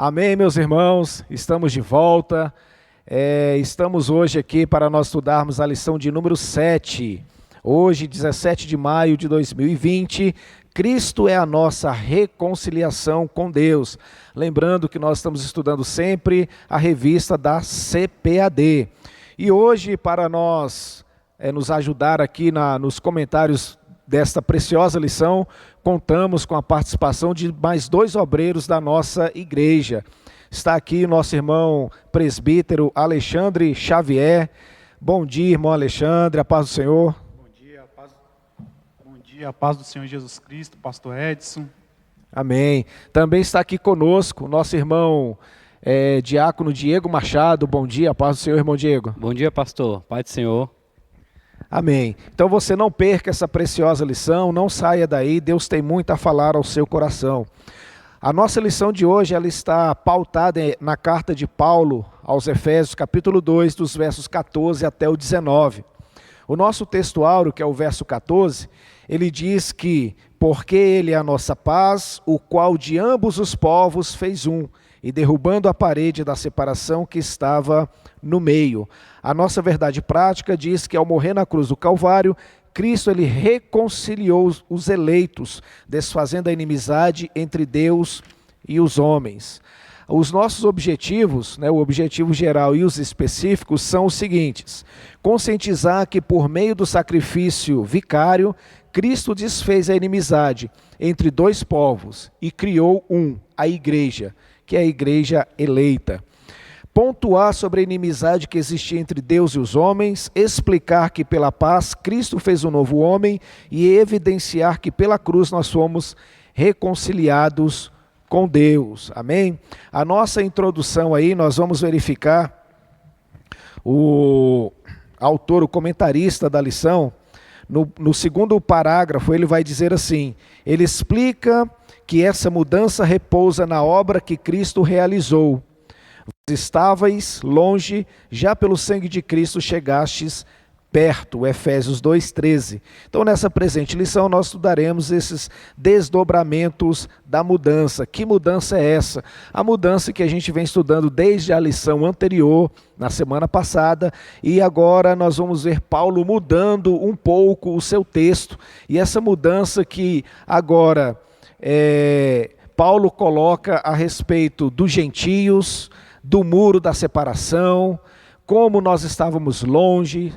Amém, meus irmãos, estamos de volta. Estamos hoje aqui para nós estudarmos a lição de número 7. Hoje, 17 de maio de 2020, Cristo é a nossa reconciliação com Deus. Lembrando que nós estamos estudando sempre a revista da CPAD. E hoje, para nós nos ajudar aqui nos comentários desta preciosa lição, contamos com a participação de mais 2 obreiros da nossa igreja. Está aqui o nosso irmão presbítero Alexandre Xavier. Bom dia, irmão Alexandre, a paz do Senhor. Bom dia, a paz do Senhor Jesus Cristo, pastor Edson. Amém. Também está aqui conosco o nosso irmão diácono Diego Machado. Bom dia, a paz do Senhor, irmão Diego. Bom dia, pastor, paz do Senhor. Amém. Então você não perca essa preciosa lição, não saia daí, Deus tem muito a falar ao seu coração. A nossa lição de hoje ela está pautada na carta de Paulo aos Efésios, capítulo 2, dos versos 14 até o 19. O nosso texto áureo, que é o verso 14, ele diz que, porque ele é a nossa paz, o qual de ambos os povos fez um, e derrubando a parede da separação que estava no meio. A nossa verdade prática diz que ao morrer na cruz do Calvário, Cristo ele reconciliou os eleitos, desfazendo a inimizade entre Deus e os homens. Os nossos objetivos, o objetivo geral e os específicos são os seguintes: conscientizar que por meio do sacrifício vicário, Cristo desfez a inimizade entre 2 povos e criou a igreja, que é a igreja eleita. Pontuar sobre a inimizade que existia entre Deus e os homens, explicar que pela paz Cristo fez um novo homem e evidenciar que pela cruz nós fomos reconciliados com Deus. Amém? A nossa introdução aí, nós vamos verificar o autor, o comentarista da lição, no segundo parágrafo ele vai dizer assim, ele explica que essa mudança repousa na obra que Cristo realizou. Vós estavais longe, já pelo sangue de Cristo chegastes perto, Efésios 2,13. Então nessa presente lição nós estudaremos esses desdobramentos da mudança. Que mudança é essa? A mudança que a gente vem estudando desde a lição anterior, na semana passada, e agora nós vamos ver Paulo mudando um pouco o seu texto, e essa mudança que agora Paulo coloca a respeito dos gentios, do muro da separação, como nós estávamos longe,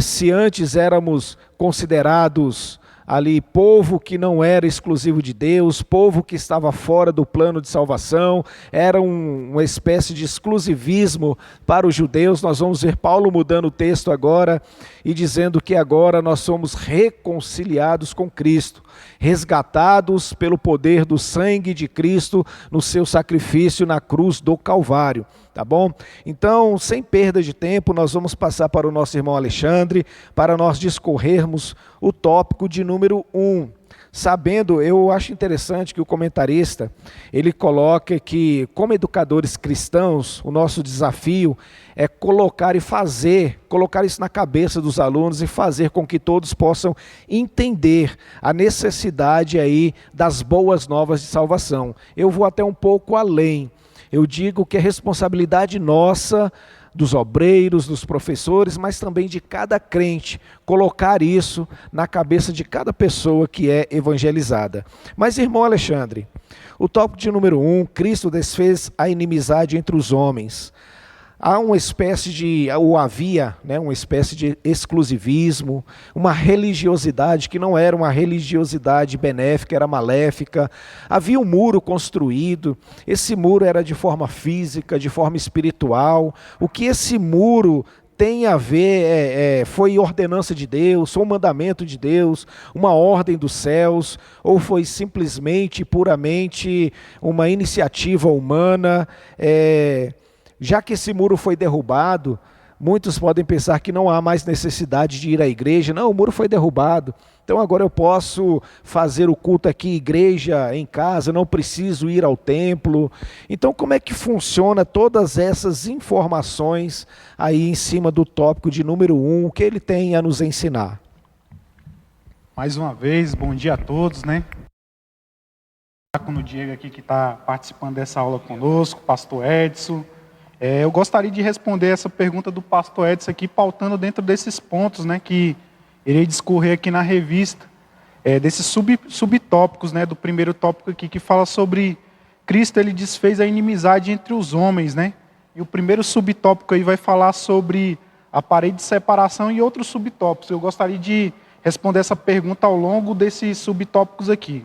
se antes éramos considerados ali povo que não era exclusivo de Deus, povo que estava fora do plano de salvação, era uma espécie de exclusivismo para os judeus. Nós vamos ver Paulo mudando o texto agora e dizendo que agora nós somos reconciliados com Cristo, resgatados pelo poder do sangue de Cristo no seu sacrifício na cruz do Calvário. Tá bom? Então, sem perda de tempo, nós vamos passar para o nosso irmão Alexandre, para nós discorrermos o tópico de número 1. Sabendo, eu acho interessante que o comentarista, ele coloca que, como educadores cristãos, o nosso desafio é colocar isso na cabeça dos alunos e fazer com que todos possam entender a necessidade aí das boas novas de salvação. Eu vou até um pouco além. Eu digo que é responsabilidade nossa, dos obreiros, dos professores, mas também de cada crente, colocar isso na cabeça de cada pessoa que é evangelizada. Mas, irmão Alexandre, o tópico de número 1, Cristo desfez a inimizade entre os homens. Havia uma espécie de exclusivismo, uma religiosidade que não era uma religiosidade benéfica, era maléfica. Havia um muro construído, esse muro era de forma física, de forma espiritual. O que esse muro tem a ver, foi ordenança de Deus, foi um mandamento de Deus, uma ordem dos céus, ou foi simplesmente, puramente uma iniciativa humana? Já que esse muro foi derrubado, muitos podem pensar que não há mais necessidade de ir à igreja. Não, o muro foi derrubado. Então agora eu posso fazer o culto aqui, igreja, em casa, não preciso ir ao templo. Então como é que funciona todas essas informações aí em cima do tópico de número 1, o que ele tem a nos ensinar? Mais uma vez, bom dia a todos, diácono Diego aqui que está participando dessa aula conosco, pastor Edson. Eu gostaria de responder essa pergunta do pastor Edson aqui, pautando dentro desses pontos, né, que irei discorrer aqui na revista, desses subtópicos, né, do primeiro tópico aqui, que fala sobre Cristo, ele desfez a inimizade entre os homens, né? E o primeiro subtópico aí vai falar sobre a parede de separação e outros subtópicos. Eu gostaria de responder essa pergunta ao longo desses subtópicos aqui.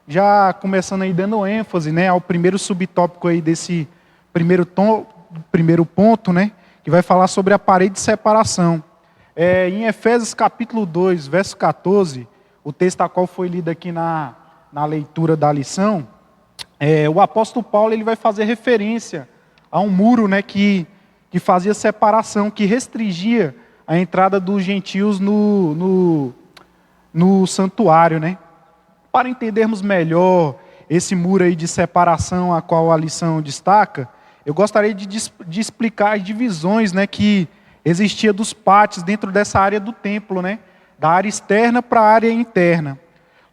Já começando aí dando ênfase, né, ao primeiro subtópico aí desse primeiro ponto, né, que vai falar sobre a parede de separação. Em Efésios capítulo 2, verso 14, o texto a qual foi lido aqui na leitura da lição, o apóstolo Paulo ele vai fazer referência a um muro, né, que fazia separação, que restringia a entrada dos gentios no santuário, né? Para entendermos melhor esse muro aí de separação a qual a lição destaca, eu gostaria de explicar as divisões, né, que existia dos pátios dentro dessa área do templo, né? Da área externa para a área interna.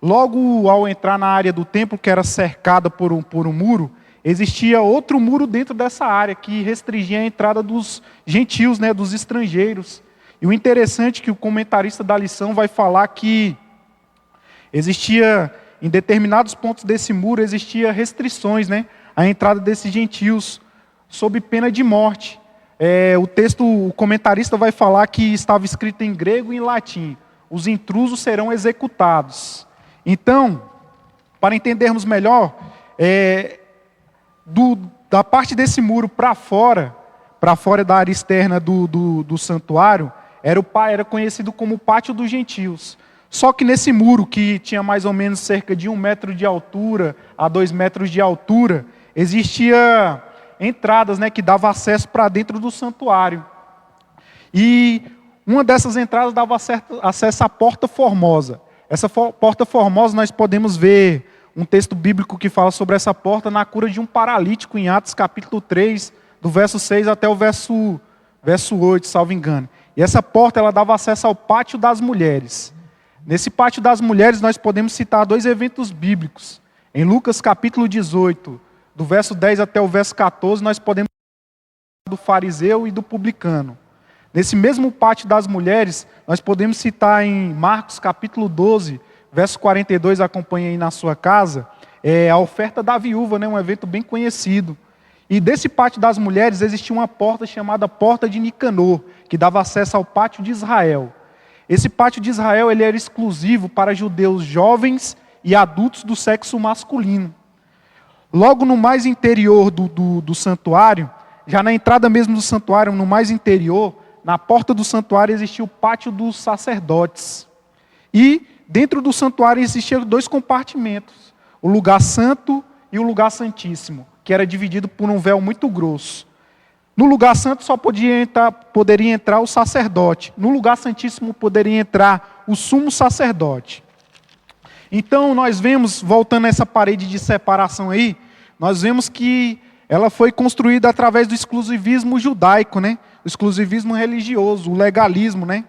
Logo ao entrar na área do templo, que era cercada por um muro, existia outro muro dentro dessa área, que restringia a entrada dos gentios, né, dos estrangeiros. E o interessante é que o comentarista da lição vai falar que existia, em determinados pontos desse muro, existia restrições, né, à entrada desses gentios, sob pena de morte. O comentarista vai falar que estava escrito em grego e em latim: os intrusos serão executados. Então, para entendermos melhor, da parte desse muro para fora da área externa do santuário, era conhecido como pátio dos gentios. Só que nesse muro, que tinha mais ou menos cerca de 1 metro de altura a 2 metros de altura, existia entradas, né, que davam acesso para dentro do santuário. E uma dessas entradas dava acesso à Porta Formosa. Essa Porta Formosa, nós podemos ver um texto bíblico que fala sobre essa porta na cura de um paralítico em Atos capítulo 3, do verso 6 até o verso 8, salvo engano. E essa porta ela dava acesso ao pátio das mulheres. Nesse pátio das mulheres nós podemos citar 2 eventos bíblicos. Em Lucas capítulo 18, do verso 10 até o verso 14, nós podemos citar do fariseu e do publicano. Nesse mesmo pátio das mulheres, nós podemos citar em Marcos capítulo 12, verso 42, acompanha aí na sua casa, a oferta da viúva, né, um evento bem conhecido. E desse pátio das mulheres existia uma porta chamada Porta de Nicanor, que dava acesso ao pátio de Israel. Esse pátio de Israel ele era exclusivo para judeus jovens e adultos do sexo masculino. Logo no mais interior do santuário, já na entrada mesmo do santuário, no mais interior, na porta do santuário existia o pátio dos sacerdotes. E dentro do santuário existiam 2 compartimentos, o lugar santo e o lugar santíssimo, que era dividido por um véu muito grosso. No lugar santo só poderia entrar o sacerdote. No lugar santíssimo poderia entrar o sumo sacerdote. Então nós vemos, voltando a essa parede de separação aí, nós vemos que ela foi construída através do exclusivismo judaico, né? O exclusivismo religioso, o legalismo, né?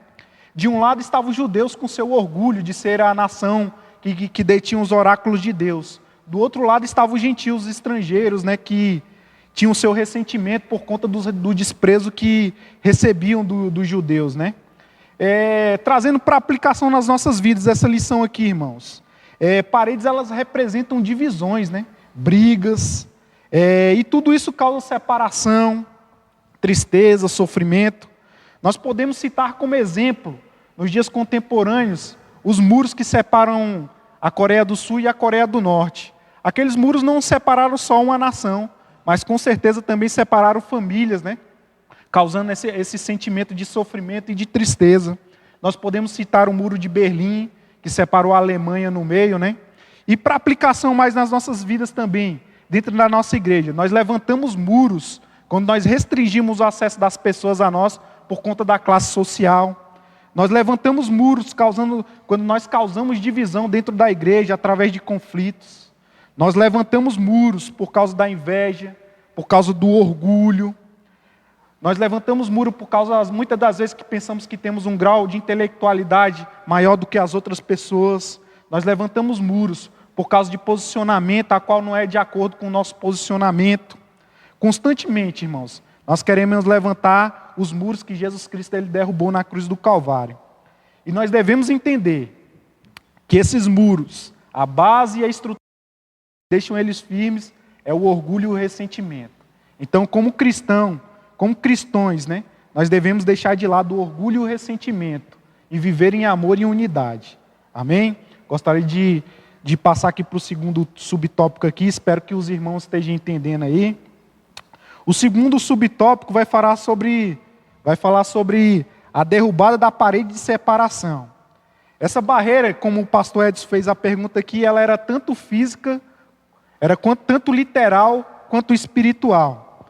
De um lado estavam os judeus com seu orgulho de ser a nação que detinha os oráculos de Deus. Do outro lado estavam os gentios, os estrangeiros, né, que tinham seu ressentimento por conta do desprezo que recebiam dos judeus, né? Trazendo para aplicação nas nossas vidas essa lição aqui, irmãos. Paredes, elas representam divisões, né? Brigas, e tudo isso causa separação, tristeza, sofrimento. Nós podemos citar como exemplo, nos dias contemporâneos, os muros que separam a Coreia do Sul e a Coreia do Norte. Aqueles muros não separaram só uma nação, mas com certeza também separaram famílias, né? Causando esse sentimento de sofrimento e de tristeza. Nós podemos citar o Muro de Berlim, que separou a Alemanha no meio, né? E para aplicação mais nas nossas vidas também, dentro da nossa igreja, nós levantamos muros quando nós restringimos o acesso das pessoas a nós por conta da classe social. Nós levantamos muros quando nós causamos divisão dentro da igreja através de conflitos. Nós levantamos muros por causa da inveja, por causa do orgulho. Nós levantamos muro por causa, muitas das vezes, que pensamos que temos um grau de intelectualidade maior do que as outras pessoas. Nós levantamos muros por causa de posicionamento, a qual não é de acordo com o nosso posicionamento. Constantemente, irmãos, nós queremos levantar os muros que Jesus Cristo ele derrubou na cruz do Calvário. E nós devemos entender que esses muros, a base e a estrutura que deixam eles firmes, é o orgulho e o ressentimento. Então, como cristãos, né, nós devemos deixar de lado o orgulho e o ressentimento e viver em amor e unidade. Amém? Gostaria de passar aqui para o segundo subtópico aqui, espero que os irmãos estejam entendendo aí. O segundo subtópico vai falar sobre a derrubada da parede de separação. Essa barreira, como o pastor Edson fez a pergunta aqui, ela era tanto física, tanto literal quanto espiritual.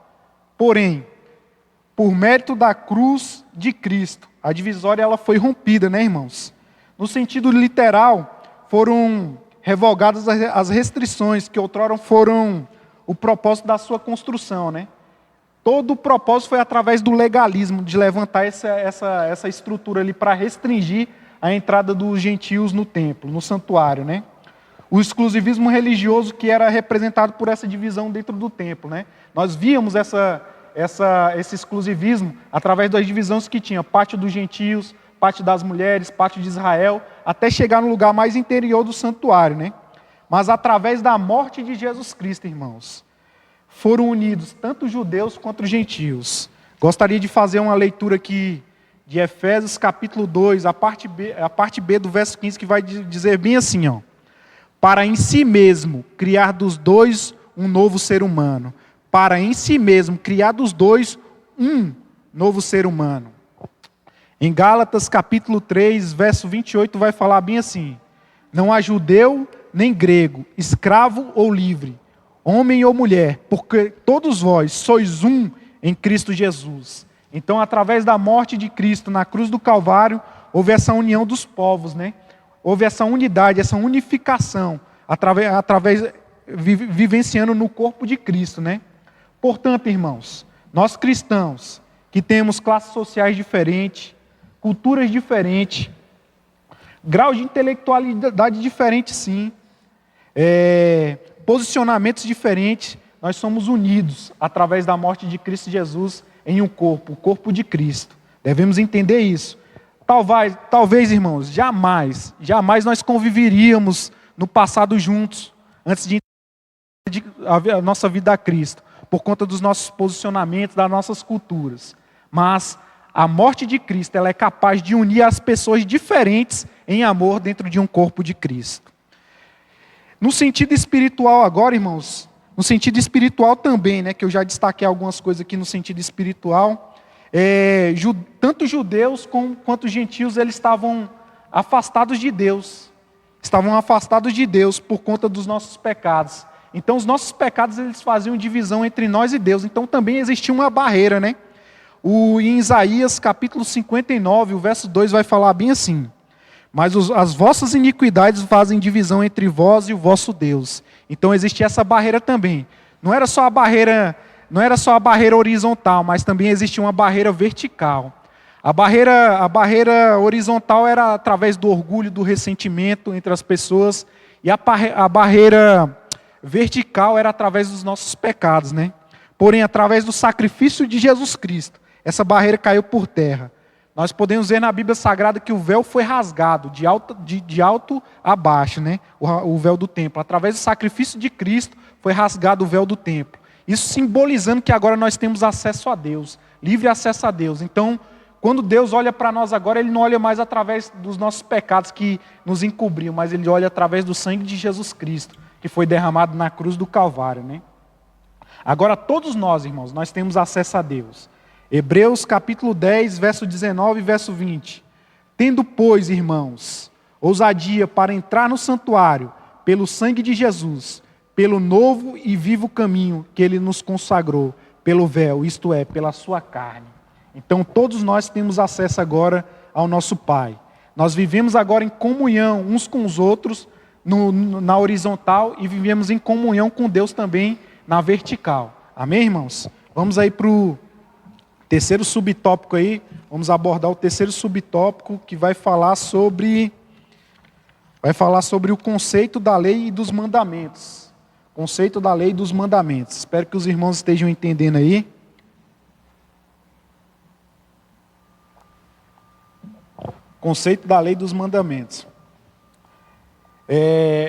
Porém, por mérito da cruz de Cristo, a divisória ela foi rompida, né, irmãos? No sentido literal, foram revogadas as restrições que outrora foram o propósito da sua construção, né? Todo o propósito foi através do legalismo, de levantar essa estrutura ali para restringir a entrada dos gentios no templo, no santuário, né? O exclusivismo religioso que era representado por essa divisão dentro do templo, né? Nós víamos esse exclusivismo através das divisões que tinha, parte dos gentios, parte das mulheres, parte de Israel, até chegar no lugar mais interior do santuário, né? Mas através da morte de Jesus Cristo, irmãos, foram unidos tanto judeus quanto gentios. Gostaria de fazer uma leitura aqui de Efésios capítulo 2, a parte B do verso 15, que vai dizer bem assim, ó: para em si mesmo criar dos dois um novo ser humano. Para em si mesmo criar dos dois um novo ser humano. Em Gálatas capítulo 3, verso 28, vai falar bem assim: não há judeu nem grego, escravo ou livre, homem ou mulher, porque todos vós sois um em Cristo Jesus. Então, através da morte de Cristo na cruz do Calvário, houve essa união dos povos, né? Houve essa unidade, essa unificação, vivenciando no corpo de Cristo, né? Portanto, irmãos, nós cristãos, que temos classes sociais diferentes, culturas diferentes, graus de intelectualidade diferentes, sim, posicionamentos diferentes, nós somos unidos através da morte de Cristo Jesus em um corpo, o corpo de Cristo. Devemos entender isso. Talvez, irmãos, jamais nós conviveríamos no passado juntos, antes de a nossa vida a Cristo, por conta dos nossos posicionamentos, das nossas culturas. Mas a morte de Cristo, ela é capaz de unir as pessoas diferentes em amor dentro de um corpo de Cristo. No sentido espiritual agora, irmãos, no sentido espiritual também, né, que eu já destaquei algumas coisas aqui no sentido espiritual, tanto judeus quanto gentios, eles estavam afastados de Deus. Estavam afastados de Deus por conta dos nossos pecados. Então, os nossos pecados, eles faziam divisão entre nós e Deus. Então, também existia uma barreira, né? Em Isaías, capítulo 59, o verso 2 vai falar bem assim: mas as vossas iniquidades fazem divisão entre vós e o vosso Deus. Então, existia essa barreira também. Não era só a barreira horizontal, mas também existia uma barreira vertical. A barreira horizontal era através do orgulho, do ressentimento entre as pessoas, e a barreira vertical era através dos nossos pecados, né? Porém, através do sacrifício de Jesus Cristo, essa barreira caiu por terra. Nós podemos ver na Bíblia Sagrada que o véu foi rasgado de alto a baixo, né? O véu do templo. Através do sacrifício de Cristo foi rasgado o véu do templo. Isso simbolizando que agora nós temos acesso a Deus, livre acesso a Deus. Então, quando Deus olha para nós agora, Ele não olha mais através dos nossos pecados que nos encobriam, mas Ele olha através do sangue de Jesus Cristo, que foi derramado na cruz do Calvário, né? Agora todos nós, irmãos, nós temos acesso a Deus. Hebreus capítulo 10, verso 19 e verso 20. Tendo, pois, irmãos, ousadia para entrar no santuário, pelo sangue de Jesus, pelo novo e vivo caminho que Ele nos consagrou, pelo véu, isto é, pela sua carne. Então todos nós temos acesso agora ao nosso Pai. Nós vivemos agora em comunhão uns com os outros, na horizontal, e vivemos em comunhão com Deus também na vertical. Amém, irmãos? Vamos aí para o terceiro subtópico aí. Vamos abordar o terceiro subtópico, que vai falar sobre vai falar sobre o conceito da lei e dos mandamentos. Conceito da lei e dos mandamentos. Espero que os irmãos estejam entendendo aí. Conceito da lei e dos mandamentos.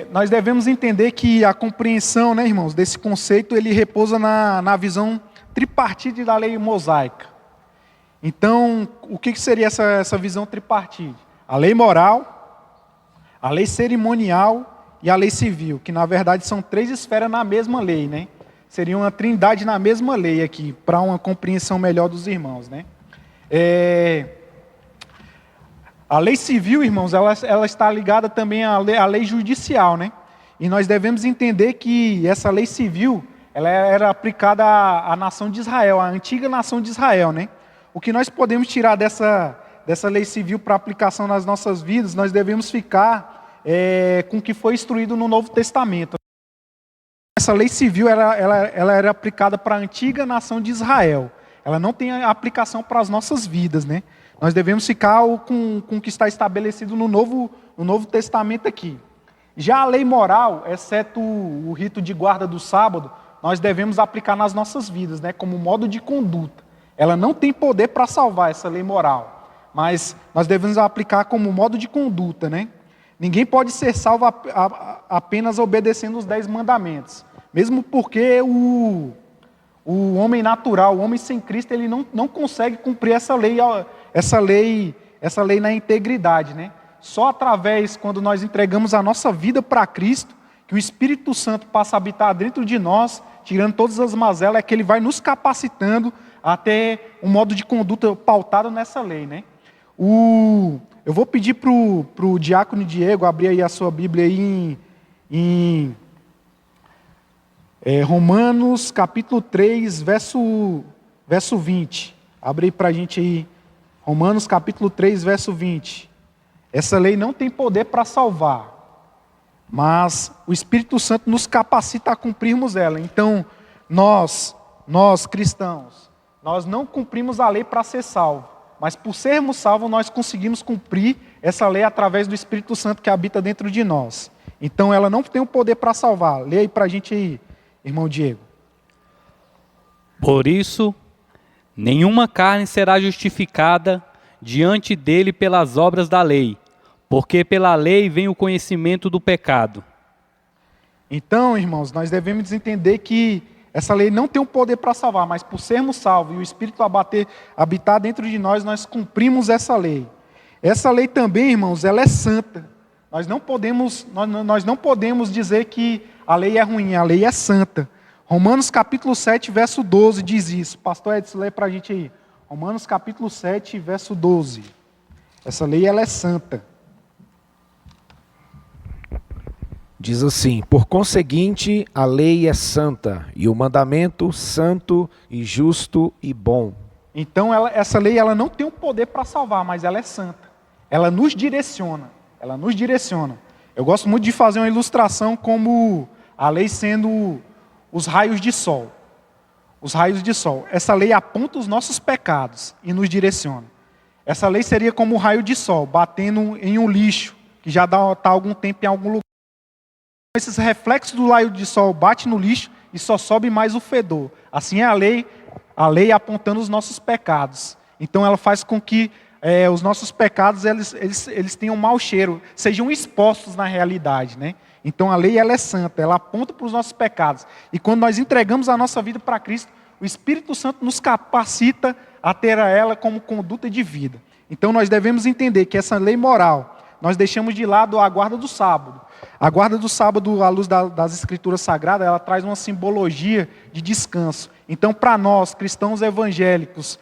Nós devemos entender que a compreensão, né, irmãos, desse conceito, ele repousa na visão tripartite da lei mosaica. Então, o que seria essa visão tripartite? A lei moral, a lei cerimonial e a lei civil, que na verdade são 3 esferas na mesma lei, né? Seria uma trindade na mesma lei aqui, para uma compreensão melhor dos irmãos, né? A lei civil, irmãos, ela está ligada também à lei judicial, né? E nós devemos entender que essa lei civil, ela era aplicada à nação de Israel, à antiga nação de Israel, né? O que nós podemos tirar dessa lei civil para aplicação nas nossas vidas, nós devemos ficar com o que foi instruído no Novo Testamento. Essa lei civil, ela era aplicada para a antiga nação de Israel. Ela não tem aplicação para as nossas vidas, né? Nós devemos ficar com o que está estabelecido no Novo Testamento aqui. Já a lei moral, exceto o rito de guarda do sábado, nós devemos aplicar nas nossas vidas, né, como modo de conduta. Ela não tem poder para salvar essa lei moral, mas nós devemos aplicar como modo de conduta, né? Ninguém pode ser salvo apenas obedecendo os 10 mandamentos, mesmo porque o homem natural, o homem sem Cristo, ele não consegue cumprir essa lei na integridade, né? Só através, quando nós entregamos a nossa vida para Cristo, que o Espírito Santo passa a habitar dentro de nós, tirando todas as mazelas, é que ele vai nos capacitando a ter um modo de conduta pautado nessa lei, né? Eu vou pedir para o diácono Diego abrir aí a sua Bíblia aí em Romanos capítulo 3, verso 20. Abre aí para a gente aí. Romanos capítulo 3, verso 20. Essa lei não tem poder para salvar, mas o Espírito Santo nos capacita a cumprirmos ela. Então, nós cristãos, nós não cumprimos a lei para ser salvo, mas por sermos salvos, nós conseguimos cumprir essa lei através do Espírito Santo que habita dentro de nós. Então, ela não tem o poder para salvar. Lê aí para a gente aí, irmão Diego. Por isso, nenhuma carne será justificada diante dele pelas obras da lei, porque pela lei vem o conhecimento do pecado. Então, irmãos, nós devemos entender que essa lei não tem o poder para salvar, mas por sermos salvos e o Espírito habitar dentro de nós, nós cumprimos essa lei. Essa lei também, irmãos, ela é santa. Nós não podemos dizer que a lei é ruim, a lei é santa. Romanos capítulo 7, verso 12 diz isso. Pastor Edson, lê para a gente aí. Romanos capítulo 7, verso 12. Essa lei ela é santa. Diz assim: por conseguinte, a lei é santa, e o mandamento santo e justo e bom. Então, essa lei ela não tem o poder para salvar, mas ela é santa. Ela nos direciona. Ela nos direciona. Eu gosto muito de fazer uma ilustração como a lei sendo os raios de sol. Os raios de sol. Essa lei aponta os nossos pecados e nos direciona. Essa lei seria como um raio de sol, batendo em um lixo, que já está há algum tempo em algum lugar. Esses reflexos do raio de sol batem no lixo e só sobe mais o fedor. Assim é a lei apontando os nossos pecados. Então ela faz com que os nossos pecados eles tenham um mau cheiro, sejam expostos na realidade, né? Então a lei ela é santa, ela aponta para os nossos pecados. E quando nós entregamos a nossa vida para Cristo, o Espírito Santo nos capacita a ter ela como conduta de vida. Então nós devemos entender que essa lei moral, nós deixamos de lado a guarda do sábado. A guarda do sábado, à luz das Escrituras Sagradas, ela traz uma simbologia de descanso. Então, para nós, cristãos evangélicos,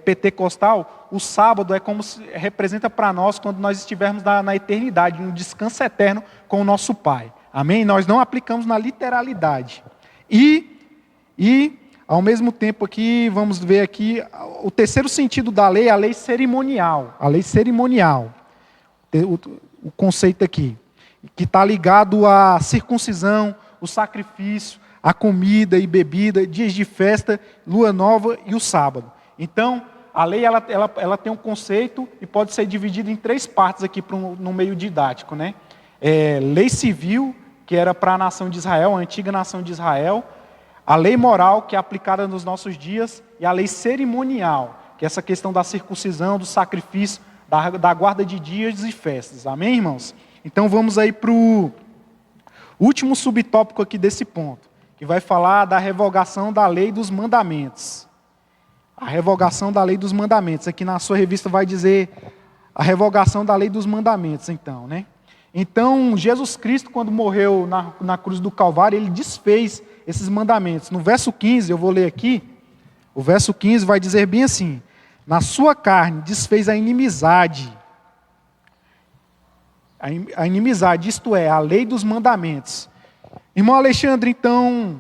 pentecostal, o sábado é como se representa para nós quando nós estivermos na eternidade, um descanso eterno com o nosso Pai. Amém? Nós não aplicamos na literalidade. E ao mesmo tempo aqui, vamos ver aqui, o terceiro sentido da lei é a lei cerimonial. A lei cerimonial. O conceito aqui, que está ligado à circuncisão, o sacrifício, a comida e bebida, dias de festa, lua nova e o sábado. Então, a lei ela tem um conceito e pode ser dividida em 3 partes aqui no meio didático, né? lei civil, que era para a nação de Israel, a antiga nação de Israel, a lei moral, que é aplicada nos nossos dias, e a lei cerimonial, que é essa questão da circuncisão, do sacrifício, da guarda de dias e festas. Amém, irmãos? Então vamos aí para o último subtópico aqui desse ponto, que vai falar da revogação da lei dos mandamentos. A revogação da lei dos mandamentos. Aqui na sua revista vai dizer a revogação da lei dos mandamentos, então, né? Então, Jesus Cristo, quando morreu na cruz do Calvário, ele desfez esses mandamentos. No verso 15, eu vou ler aqui, o verso 15 vai dizer bem assim: na sua carne desfez a inimizade. A inimizade, isto é, a lei dos mandamentos. Irmão Alexandre, então,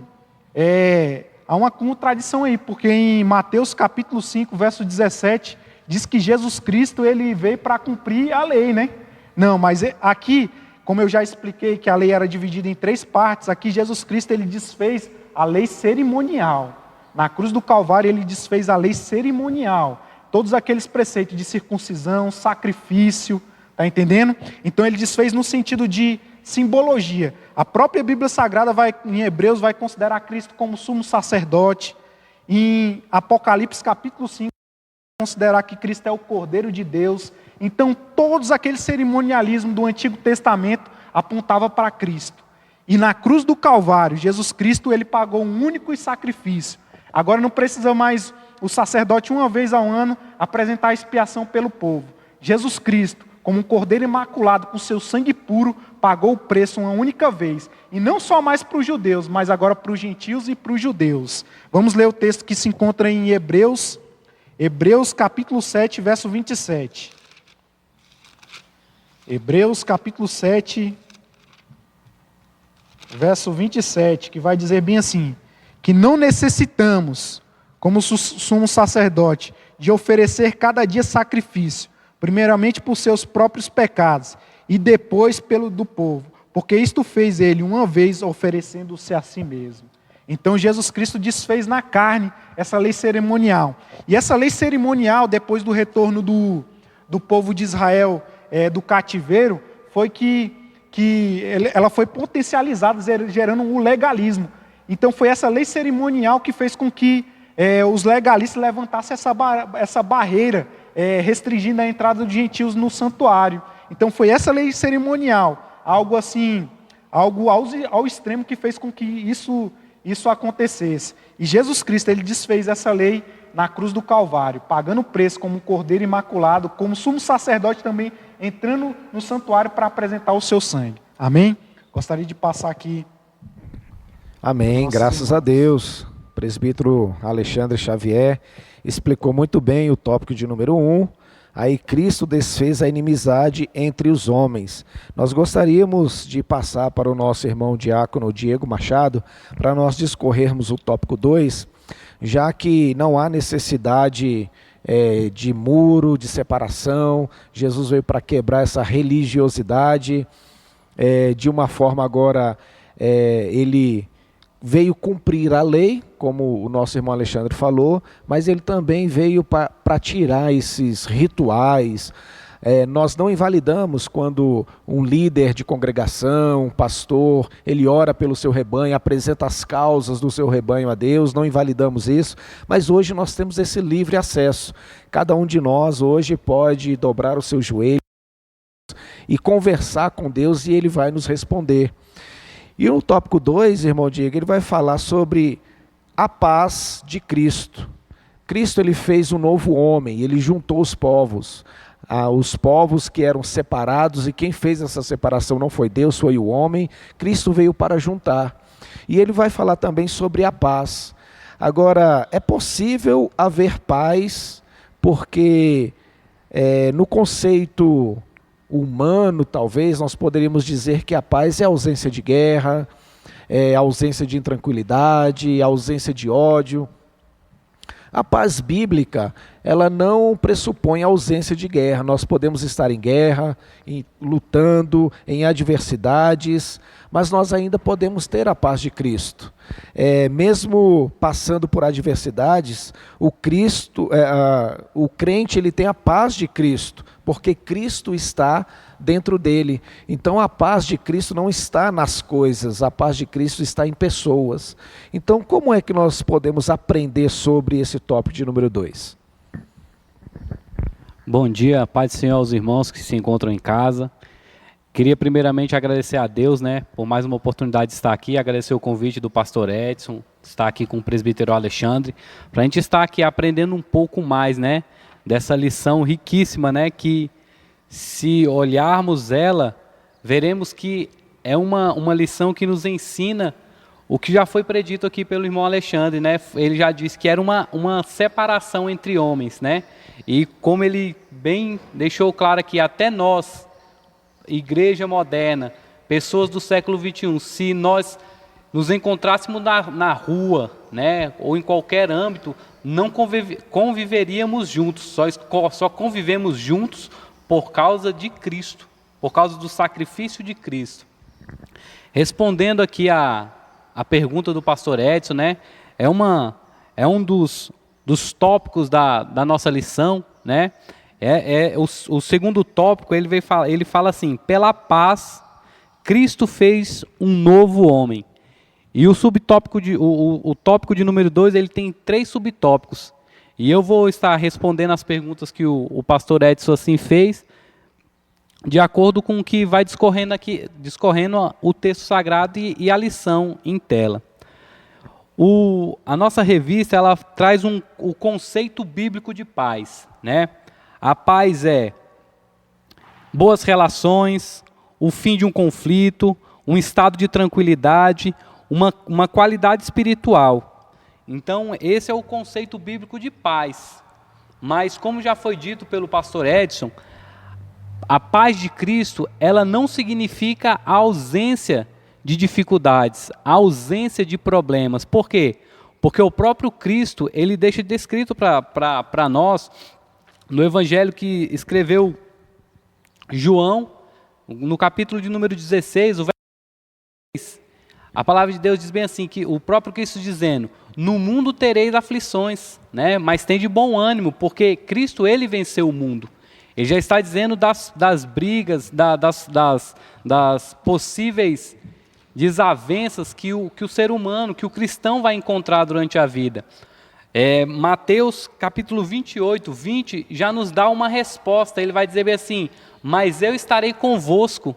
há uma contradição aí, porque em Mateus capítulo 5, verso 17, diz que Jesus Cristo ele veio para cumprir a lei, né? Não, mas aqui, como eu já expliquei que a lei era dividida em 3 partes, aqui Jesus Cristo ele desfez a lei cerimonial. Na cruz do Calvário ele desfez a lei cerimonial. Todos aqueles preceitos de circuncisão, sacrifício, está entendendo? Então ele desfez no sentido de simbologia. A própria Bíblia Sagrada em Hebreus vai considerar Cristo como sumo sacerdote. Em Apocalipse capítulo 5, vai considerar que Cristo é o Cordeiro de Deus. Então todos aqueles cerimonialismos do Antigo Testamento apontavam para Cristo. E na cruz do Calvário, Jesus Cristo ele pagou um único sacrifício. Agora não precisa mais o sacerdote uma vez ao ano apresentar a expiação pelo povo. Jesus Cristo, como um cordeiro imaculado com seu sangue puro, pagou o preço uma única vez. E não só mais para os judeus, mas agora para os gentios e para os judeus. Vamos ler o texto que se encontra em Hebreus capítulo 7, verso 27. Hebreus capítulo 7, verso 27, que vai dizer bem assim: que não necessitamos, como sumo sacerdote, de oferecer cada dia sacrifício, primeiramente por seus próprios pecados, e depois pelo do povo, porque isto fez ele uma vez, oferecendo-se a si mesmo. Então Jesus Cristo desfez na carne essa lei cerimonial. E essa lei cerimonial, depois do retorno do povo de Israel do cativeiro, foi que ela foi potencializada, gerando um legalismo. Então foi essa lei cerimonial que fez com que os legalistas levantassem essa barreira, restringindo a entrada dos gentios no santuário. Então foi essa lei cerimonial, algo assim, algo ao extremo que fez com que isso acontecesse. E Jesus Cristo ele desfez essa lei na cruz do Calvário, pagando o preço como um cordeiro imaculado, como sumo sacerdote também, entrando no santuário para apresentar o seu sangue. Amém? Gostaria de passar aqui. Amém, graças a Deus. O presbítero Alexandre Xavier explicou muito bem o tópico de número 1. Aí Cristo desfez a inimizade entre os homens. Nós gostaríamos de passar para o nosso irmão diácono Diego Machado, para nós discorrermos o tópico 2, já que não há necessidade de muro, de separação. Jesus veio para quebrar essa religiosidade, de uma forma agora, ele veio cumprir a lei, como o nosso irmão Alexandre falou, mas ele também veio para tirar esses rituais. Nós não invalidamos quando um líder de congregação, um pastor, ele ora pelo seu rebanho, apresenta as causas do seu rebanho a Deus, não invalidamos isso, mas hoje nós temos esse livre acesso. Cada um de nós hoje pode dobrar o seu joelho e conversar com Deus, e ele vai nos responder. E no tópico 2, irmão Diego, ele vai falar sobre a paz de Cristo. Cristo ele fez um novo homem, ele juntou os povos que eram separados, e quem fez essa separação não foi Deus, foi o homem. Cristo veio para juntar. E ele vai falar também sobre a paz. Agora, é possível haver paz, porque no conceito humano, talvez, nós poderíamos dizer que a paz é a ausência de guerra, a ausência de intranquilidade, a ausência de ódio. A paz bíblica ela não pressupõe ausência de guerra. Nós podemos estar em guerra, lutando, em adversidades, mas nós ainda podemos ter a paz de Cristo. Mesmo passando por adversidades, o crente ele tem a paz de Cristo, porque Cristo está dentro dele. Então a paz de Cristo não está nas coisas, a paz de Cristo está em pessoas. Então como é que nós podemos aprender sobre esse tópico de número 2? Bom dia, paz do Senhor aos irmãos que se encontram em casa. Queria primeiramente agradecer a Deus, por mais uma oportunidade de estar aqui, agradecer o convite do pastor Edson, estar aqui com o presbítero Alexandre, para a gente estar aqui aprendendo um pouco mais, dessa lição riquíssima, que se olharmos ela, veremos que é uma lição que nos ensina o que já foi predito aqui pelo irmão Alexandre, Ele já disse que era uma separação entre homens, E como ele bem deixou claro aqui, até nós, igreja moderna, pessoas do século XXI, se nós nos encontrássemos na rua, ou em qualquer âmbito, não conviveríamos juntos, só convivemos juntos por causa de Cristo, por causa do sacrifício de Cristo. Respondendo aqui a pergunta do pastor Edson, é um dos tópicos da nossa lição, o segundo tópico, ele fala assim: pela paz, Cristo fez um novo homem. E o tópico de número 2, ele tem 3 subtópicos. E eu vou estar respondendo as perguntas que o pastor Edson assim fez, de acordo com o que vai discorrendo o texto sagrado e a lição em tela. A nossa revista, ela traz o conceito bíblico de paz, A paz é boas relações, o fim de um conflito, um estado de tranquilidade, uma qualidade espiritual. Então, esse é o conceito bíblico de paz. Mas, como já foi dito pelo pastor Edson, a paz de Cristo, ela não significa a ausência de dificuldades, a ausência de problemas. Por quê? Porque o próprio Cristo, ele deixa descrito para nós, no evangelho que escreveu João, no capítulo de número 16, o verso 6, a palavra de Deus diz bem assim, que o próprio Cristo dizendo: no mundo tereis aflições, mas tem de bom ânimo, porque Cristo, ele venceu o mundo. Ele já está dizendo das brigas, das possíveis desavenças que o ser humano, que o cristão vai encontrar durante a vida. Mateus capítulo 28, 20, já nos dá uma resposta. Ele vai dizer bem assim: mas eu estarei convosco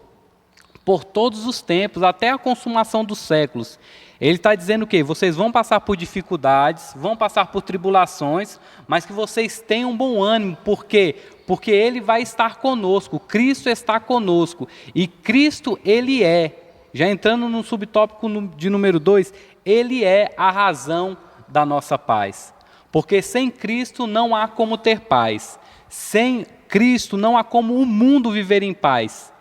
por todos os tempos, até a consumação dos séculos. Ele está dizendo o quê? Vocês vão passar por dificuldades, vão passar por tribulações, mas que vocês tenham bom ânimo. Por quê? Porque Ele vai estar conosco, Cristo está conosco. E Cristo, Ele já entrando no subtópico de número 2, Ele é a razão da nossa paz. Porque sem Cristo não há como ter paz. Sem Cristo não há como o mundo viver em paz.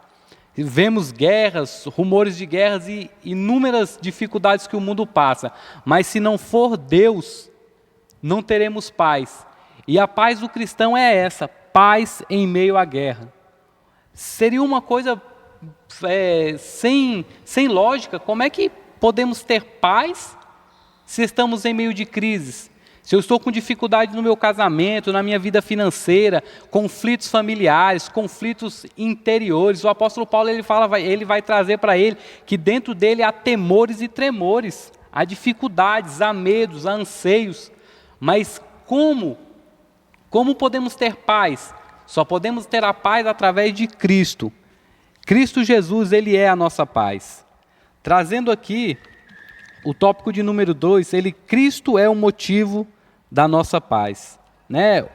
Vemos guerras, rumores de guerras e inúmeras dificuldades que o mundo passa. Mas se não for Deus, não teremos paz. E a paz do cristão é essa, paz em meio à guerra. Seria uma coisa sem lógica. Como é que podemos ter paz se estamos em meio de crises? Se eu estou com dificuldade no meu casamento, na minha vida financeira, conflitos familiares, conflitos interiores, o apóstolo Paulo ele vai trazer para ele que dentro dele há temores e tremores, há dificuldades, há medos, há anseios. Mas como podemos ter paz? Só podemos ter a paz através de Cristo. Cristo Jesus, Ele é a nossa paz. Trazendo aqui o tópico de número 2, Cristo é o motivo da nossa paz.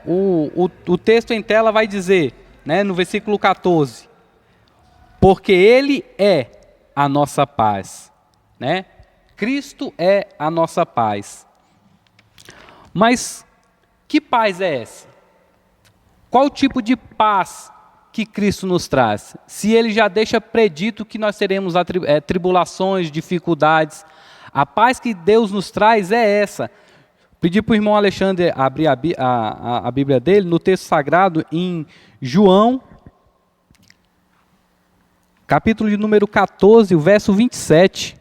O texto em tela vai dizer, no versículo 14, porque Ele é a nossa paz. Cristo é a nossa paz. Mas que paz é essa? Qual tipo de paz que Cristo nos traz? Se Ele já deixa predito que nós teremos tribulações, dificuldades, a paz que Deus nos traz é essa. Pedi para o irmão Alexandre abrir a Bíblia dele no texto sagrado em João, capítulo de número 14, o verso 27.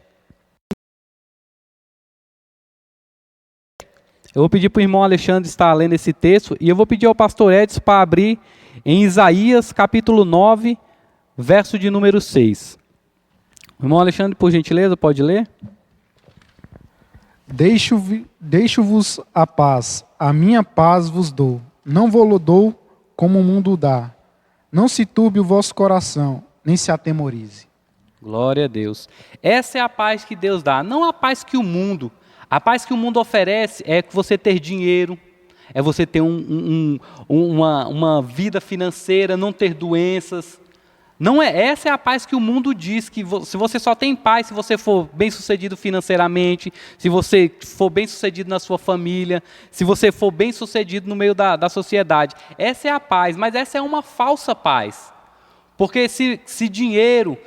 Eu vou pedir para o irmão Alexandre estar lendo esse texto e eu vou pedir ao pastor Edson para abrir em Isaías, capítulo 9, verso de número 6. Irmão Alexandre, por gentileza, pode ler? Deixo-vos a paz, a minha paz vos dou. Não vou-lo dou como o mundo dá. Não se turbe o vosso coração, nem se atemorize. Glória a Deus. Essa é a paz que Deus dá, não a paz que o mundo. A paz que o mundo oferece é você ter dinheiro, é você ter uma vida financeira, não ter doenças. Não é, essa é a paz que o mundo diz, que se você só tem paz se você for bem-sucedido financeiramente, se você for bem-sucedido na sua família, se você for bem-sucedido no meio da sociedade. Essa é a paz, mas essa é uma falsa paz. Porque se dinheiro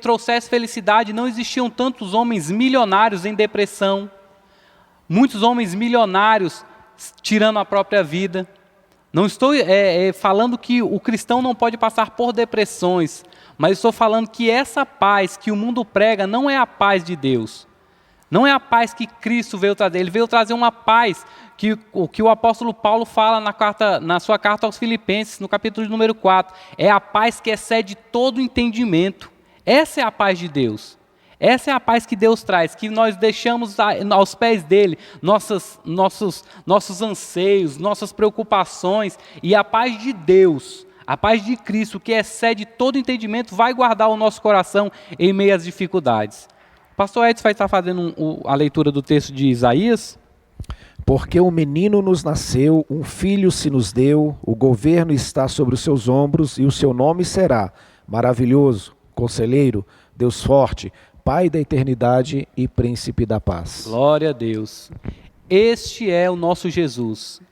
trouxesse felicidade, não existiam tantos homens milionários em depressão, muitos homens milionários tirando a própria vida. Não estou falando que o cristão não pode passar por depressões, mas estou falando que essa paz que o mundo prega não é a paz de Deus. Não é a paz que Cristo veio trazer. Ele veio trazer uma paz que o apóstolo Paulo fala na sua carta aos Filipenses, no capítulo de número 4. É a paz que excede todo entendimento. Essa é a paz de Deus. Essa é a paz que Deus traz, que nós deixamos aos pés dele nossos anseios, nossas preocupações, e a paz de Deus, a paz de Cristo, que excede todo entendimento, vai guardar o nosso coração em meio às dificuldades. O pastor Edson vai estar fazendo a leitura do texto de Isaías. Porque um menino nos nasceu, um filho se nos deu, o governo está sobre os seus ombros, e o seu nome será Maravilhoso, Conselheiro, Deus Forte, Pai da eternidade e Príncipe da paz. Glória a Deus. Este é o nosso Jesus.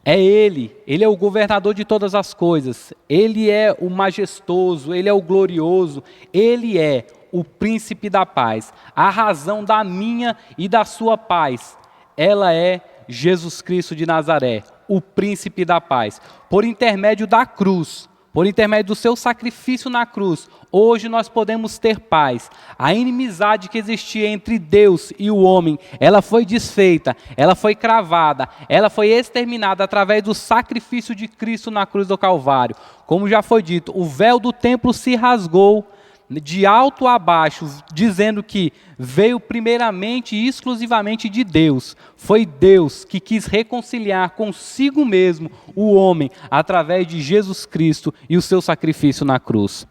É Ele é o governador de todas as coisas. Ele é o majestoso, Ele é o glorioso, Ele é o príncipe da paz. A razão da minha e da sua paz, ela é Jesus Cristo de Nazaré, o príncipe da paz. Por intermédio da cruz, por intermédio do seu sacrifício na cruz, hoje nós podemos ter paz. A inimizade que existia entre Deus e o homem, ela foi desfeita, ela foi cravada, ela foi exterminada através do sacrifício de Cristo na cruz do Calvário. Como já foi dito, o véu do templo se rasgou de alto a baixo, dizendo que veio primeiramente e exclusivamente de Deus. Foi Deus que quis reconciliar consigo mesmo o homem através de Jesus Cristo e o seu sacrifício na cruz.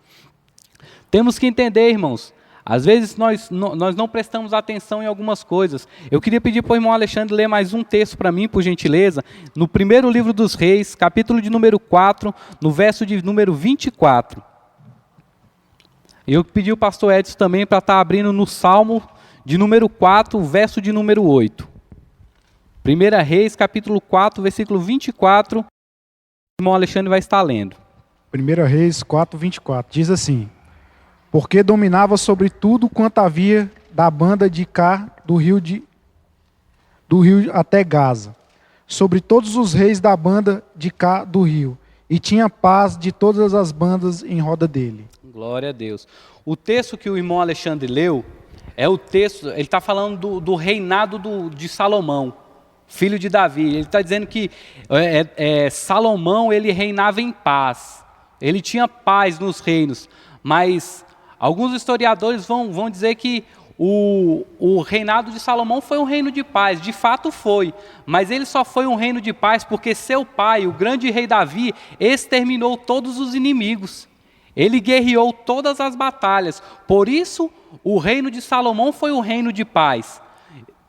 Temos que entender, irmãos, às vezes nós não prestamos atenção em algumas coisas. Eu queria pedir para o irmão Alexandre ler mais um texto para mim, por gentileza, no primeiro livro dos Reis, capítulo de número 4, no verso de número 24. Eu pedi o pastor Edson também para estar abrindo no Salmo de número 4, verso de número 8. 1 Reis, capítulo 4, versículo 24. O irmão Alexandre vai estar lendo. 1 Reis 4, 24. Diz assim: porque dominava sobre tudo quanto havia da banda de cá do rio até Gaza, sobre todos os reis da banda de cá do rio, e tinha paz de todas as bandas em roda dele. Glória a Deus. O texto que o irmão Alexandre leu é o texto, ele está falando do reinado de Salomão, filho de Davi. Ele está dizendo que Salomão, ele reinava em paz, ele tinha paz nos reinos, mas alguns historiadores vão dizer que o reinado de Salomão foi um reino de paz. De fato foi, mas ele só foi um reino de paz porque seu pai, o grande rei Davi, exterminou todos os inimigos. Ele guerreou todas as batalhas. Por isso, o reino de Salomão foi um reino de paz.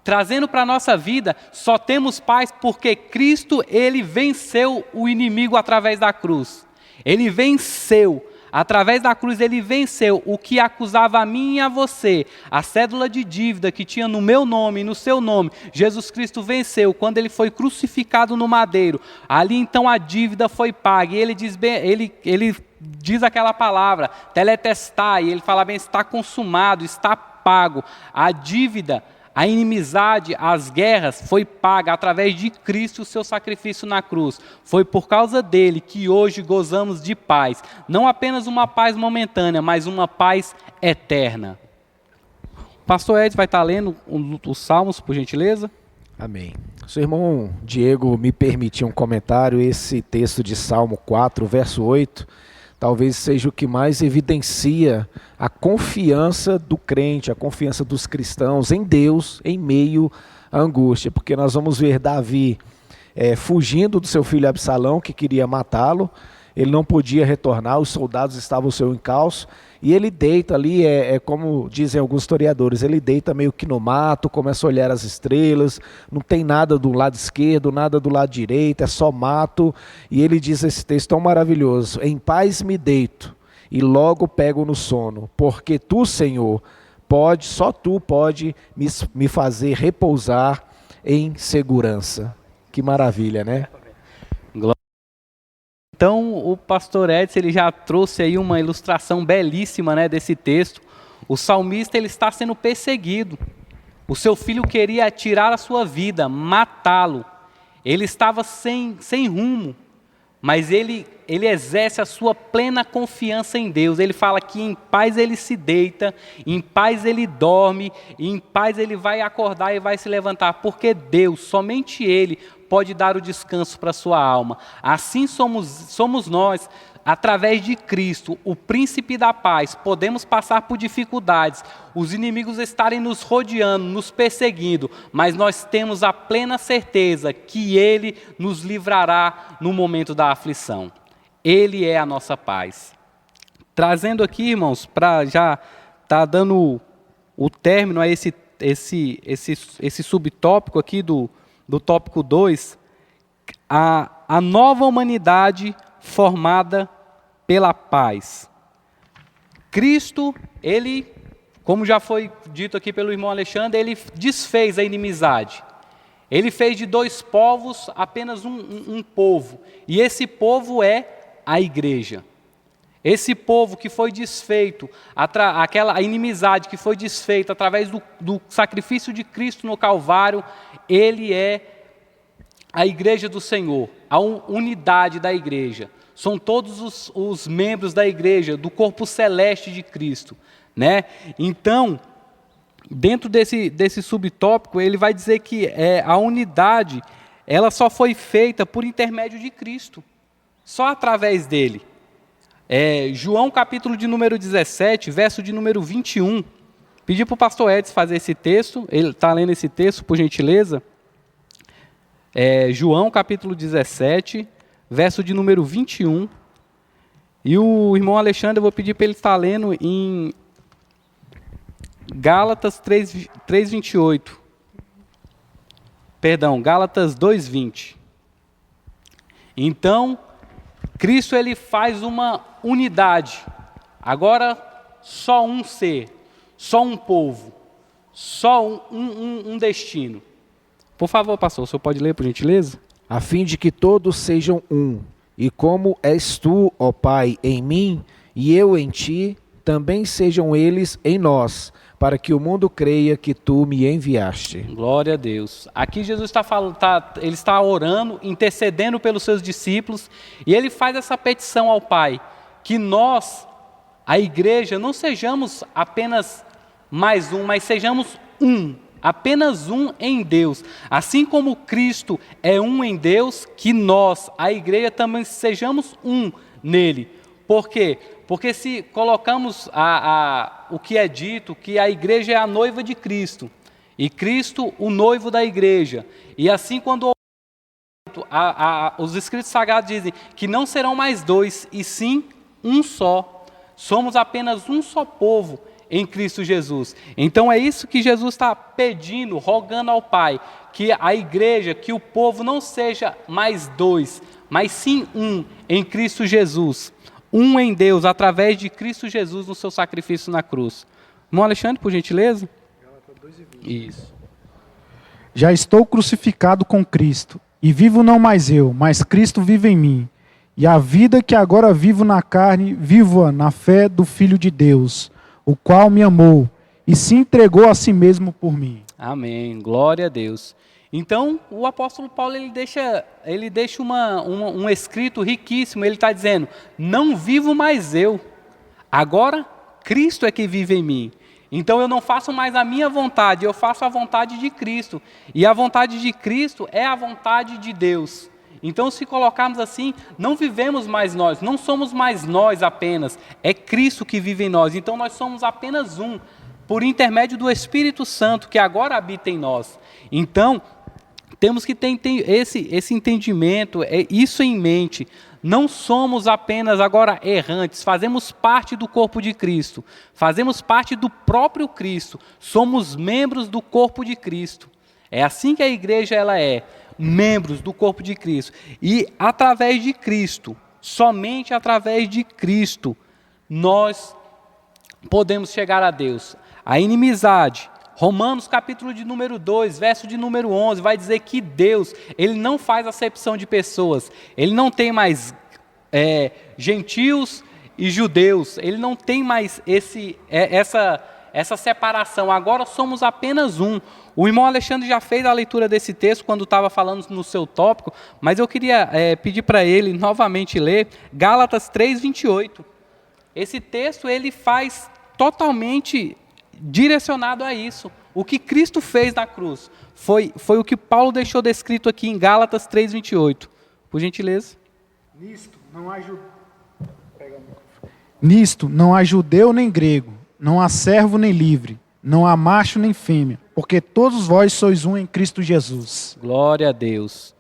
Trazendo para a nossa vida, só temos paz porque Cristo, ele venceu o inimigo através da cruz. Ele venceu. Através da cruz ele venceu o que acusava a mim e a você, a cédula de dívida que tinha no meu nome e no seu nome. Jesus Cristo venceu quando ele foi crucificado no madeiro. Ali então a dívida foi paga. E ele diz aquela palavra, teletestai, ele fala bem, está consumado, está pago. A dívida A inimizade, as guerras, foi paga através de Cristo, o seu sacrifício na cruz. Foi por causa dele que hoje gozamos de paz. Não apenas uma paz momentânea, mas uma paz eterna. O pastor Ed vai estar lendo os Salmos, por gentileza. Amém. Seu irmão Diego me permitiu um comentário. Esse texto de Salmo 4, verso 8, talvez seja o que mais evidencia a confiança do crente, a confiança dos cristãos em Deus em meio à angústia. Porque nós vamos ver Davi fugindo do seu filho Absalão, que queria matá-lo. Ele não podia retornar, os soldados estavam ao seu encalço, e ele deita ali, como dizem alguns historiadores, ele deita meio que no mato, começa a olhar as estrelas, não tem nada do lado esquerdo, nada do lado direito, é só mato, e ele diz esse texto tão maravilhoso: em paz me deito, e logo pego no sono, porque tu, Senhor, só tu pode me fazer repousar em segurança. Que maravilha, né? Então, o pastor Edson, ele já trouxe aí uma ilustração belíssima, né, desse texto. O salmista, ele está sendo perseguido. O seu filho queria tirar a sua vida, matá-lo. Ele estava sem rumo, mas ele exerce a sua plena confiança em Deus. Ele fala que em paz ele se deita, em paz ele dorme, e em paz ele vai acordar e vai se levantar, porque Deus, somente Ele, pode dar o descanso para a sua alma. Assim somos nós, através de Cristo, o príncipe da paz, podemos passar por dificuldades, os inimigos estarem nos rodeando, nos perseguindo, mas nós temos a plena certeza que Ele nos livrará no momento da aflição. Ele é a nossa paz. Trazendo aqui, irmãos, para já estar dando o término a esse subtópico aqui do tópico 2, a nova humanidade formada pela paz. Cristo, ele, como já foi dito aqui pelo irmão Alexandre, ele desfez a inimizade. Ele fez de dois povos apenas um povo, e esse povo é a igreja. Esse povo que foi desfeito, a inimizade que foi desfeita através do sacrifício de Cristo no Calvário, ele é a igreja do Senhor, a unidade da igreja. São todos os membros da igreja, do corpo celeste de Cristo, né? Então, dentro desse subtópico, ele vai dizer que a unidade, ela só foi feita por intermédio de Cristo, só através dele. João capítulo de número 17, verso de número 21. Pedi para o pastor Edson fazer esse texto, ele está lendo esse texto, por gentileza. João capítulo 17, verso de número 21. E o irmão Alexandre, eu vou pedir para ele estar lendo em Gálatas 3:28. Perdão, Gálatas 2:20. Então, Cristo, ele faz uma unidade. Agora, só um ser, só um povo, só um destino. Por favor, pastor, o senhor pode ler, por gentileza? A fim de que todos sejam um, e como és tu, ó Pai, em mim, e eu em ti, também sejam eles em nós, para que o mundo creia que tu me enviaste. Glória a Deus. Aqui Jesus ele está orando, intercedendo pelos seus discípulos, e ele faz essa petição ao Pai, que nós, a igreja, não sejamos apenas mais um, mas sejamos um. Apenas um em Deus. Assim como Cristo é um em Deus, que nós, a igreja, também sejamos um nele. Por quê? Porque se colocamos o que é dito, que a igreja é a noiva de Cristo, e Cristo o noivo da igreja, e assim quando os escritos sagrados dizem que não serão mais dois, e sim um só. Somos apenas um só povo em Cristo Jesus. Então é isso que Jesus está pedindo, rogando ao Pai, que a igreja, que o povo não seja mais dois, mas sim um em Cristo Jesus. Um em Deus, através de Cristo Jesus no seu sacrifício na cruz. Irmão Alexandre, por gentileza. Isso. Já estou crucificado com Cristo, e vivo não mais eu, mas Cristo vive em mim. E a vida que agora vivo na carne, vivo-a na fé do Filho de Deus, o qual me amou e se entregou a si mesmo por mim. Amém. Glória a Deus. Então, o apóstolo Paulo ele deixa um escrito riquíssimo. Ele está dizendo: não vivo mais eu, agora Cristo é que vive em mim. Então eu não faço mais a minha vontade, eu faço a vontade de Cristo. E a vontade de Cristo é a vontade de Deus. Então, se colocarmos assim, não vivemos mais nós, não somos mais nós apenas, é Cristo que vive em nós. Então nós somos apenas um, por intermédio do Espírito Santo, que agora habita em nós. Então, temos que ter esse entendimento, isso em mente. Não somos apenas agora errantes, fazemos parte do corpo de Cristo, fazemos parte do próprio Cristo, somos membros do corpo de Cristo. É assim que a igreja ela é, membros do corpo de Cristo. E através de Cristo, somente através de Cristo, nós podemos chegar a Deus. A inimizade, Romanos capítulo de número 2, verso de número 11, vai dizer que Deus, Ele não faz acepção de pessoas, Ele não tem mais gentios e judeus, Ele não tem mais essa separação, agora somos apenas um. O irmão Alexandre já fez a leitura desse texto quando estava falando no seu tópico, mas eu queria pedir para ele novamente ler Gálatas 3:28. Esse texto ele faz totalmente direcionado a isso. O que Cristo fez na cruz foi o que Paulo deixou descrito aqui em Gálatas 3:28. Por gentileza. Nisto não há judeu nem grego, não há servo nem livre, não há macho nem fêmea, porque todos vós sois um em Cristo Jesus. Glória a Deus.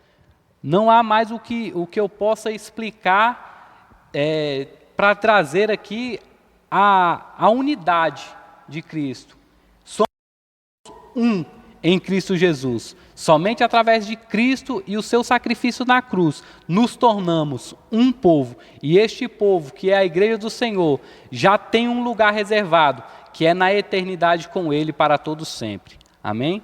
Não há mais o que eu possa explicar para trazer aqui a unidade de Cristo. Somos um em Cristo Jesus. Somente através de Cristo e o seu sacrifício na cruz, nos tornamos um povo. E este povo, que é a igreja do Senhor, já tem um lugar reservado, que é na eternidade com Ele para todos sempre. Amém?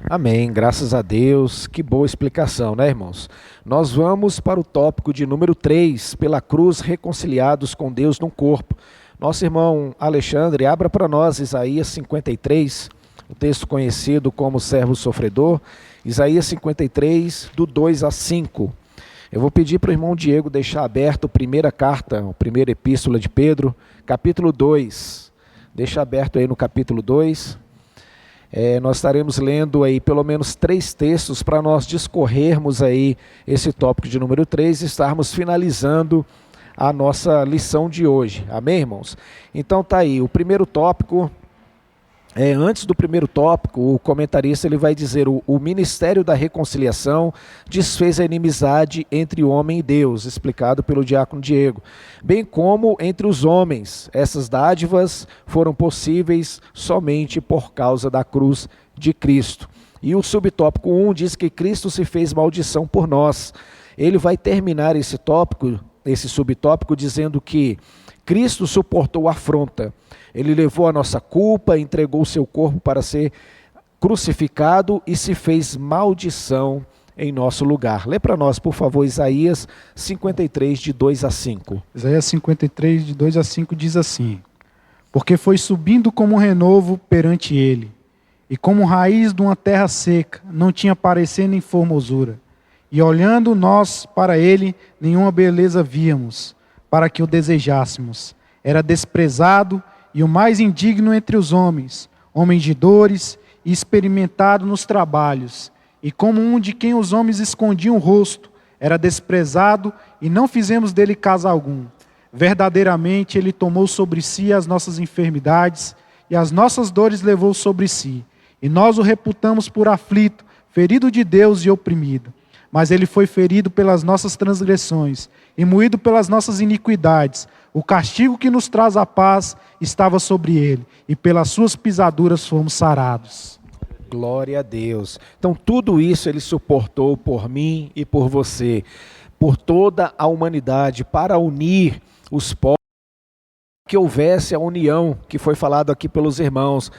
Amém, graças a Deus. Que boa explicação, né, irmãos? Nós vamos para o tópico de número 3, pela cruz reconciliados com Deus num corpo. Nosso irmão Alexandre, abra para nós Isaías 53, o texto conhecido como servo sofredor, Isaías 53, do 2 a 5. Eu vou pedir para o irmão Diego deixar aberto a primeira carta, a primeira epístola de Pedro, capítulo 2. Deixa aberto aí no capítulo 2. Nós estaremos lendo aí pelo menos 3 textos para nós discorrermos aí esse tópico de número 3 e estarmos finalizando a nossa lição de hoje. Amém, irmãos? Então tá aí, o primeiro tópico. Antes do primeiro tópico, o comentarista ele vai dizer: o ministério da reconciliação desfez a inimizade entre o homem e Deus, explicado pelo diácono Diego, bem como entre os homens. Essas dádivas foram possíveis somente por causa da cruz de Cristo. E o subtópico 1 diz que Cristo se fez maldição por nós. Ele vai terminar esse subtópico dizendo que Cristo suportou a afronta. Ele levou a nossa culpa, entregou o seu corpo para ser crucificado e se fez maldição em nosso lugar. Lê para nós, por favor, Isaías 53, de 2 a 5. Isaías 53, de 2 a 5 diz assim: porque foi subindo como um renovo perante ele, e como raiz de uma terra seca, não tinha parecer nem formosura. E olhando nós para ele, nenhuma beleza víamos, para que o desejássemos. Era desprezado e o mais indigno entre os homens, homem de dores e experimentado nos trabalhos. E como um de quem os homens escondiam o rosto, era desprezado e não fizemos dele caso algum. Verdadeiramente ele tomou sobre si as nossas enfermidades e as nossas dores levou sobre si. E nós o reputamos por aflito, ferido de Deus e oprimido. Mas ele foi ferido pelas nossas transgressões e moído pelas nossas iniquidades. O castigo que nos traz a paz estava sobre ele, e pelas suas pisaduras fomos sarados. Glória a Deus. Então tudo isso ele suportou por mim e por você, por toda a humanidade, para unir os povos, que houvesse a união que foi falado aqui pelos irmãos,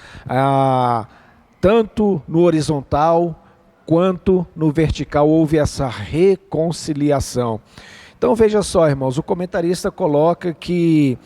tanto no horizontal quanto no vertical houve essa reconciliação. Então veja só, irmãos, o comentarista coloca que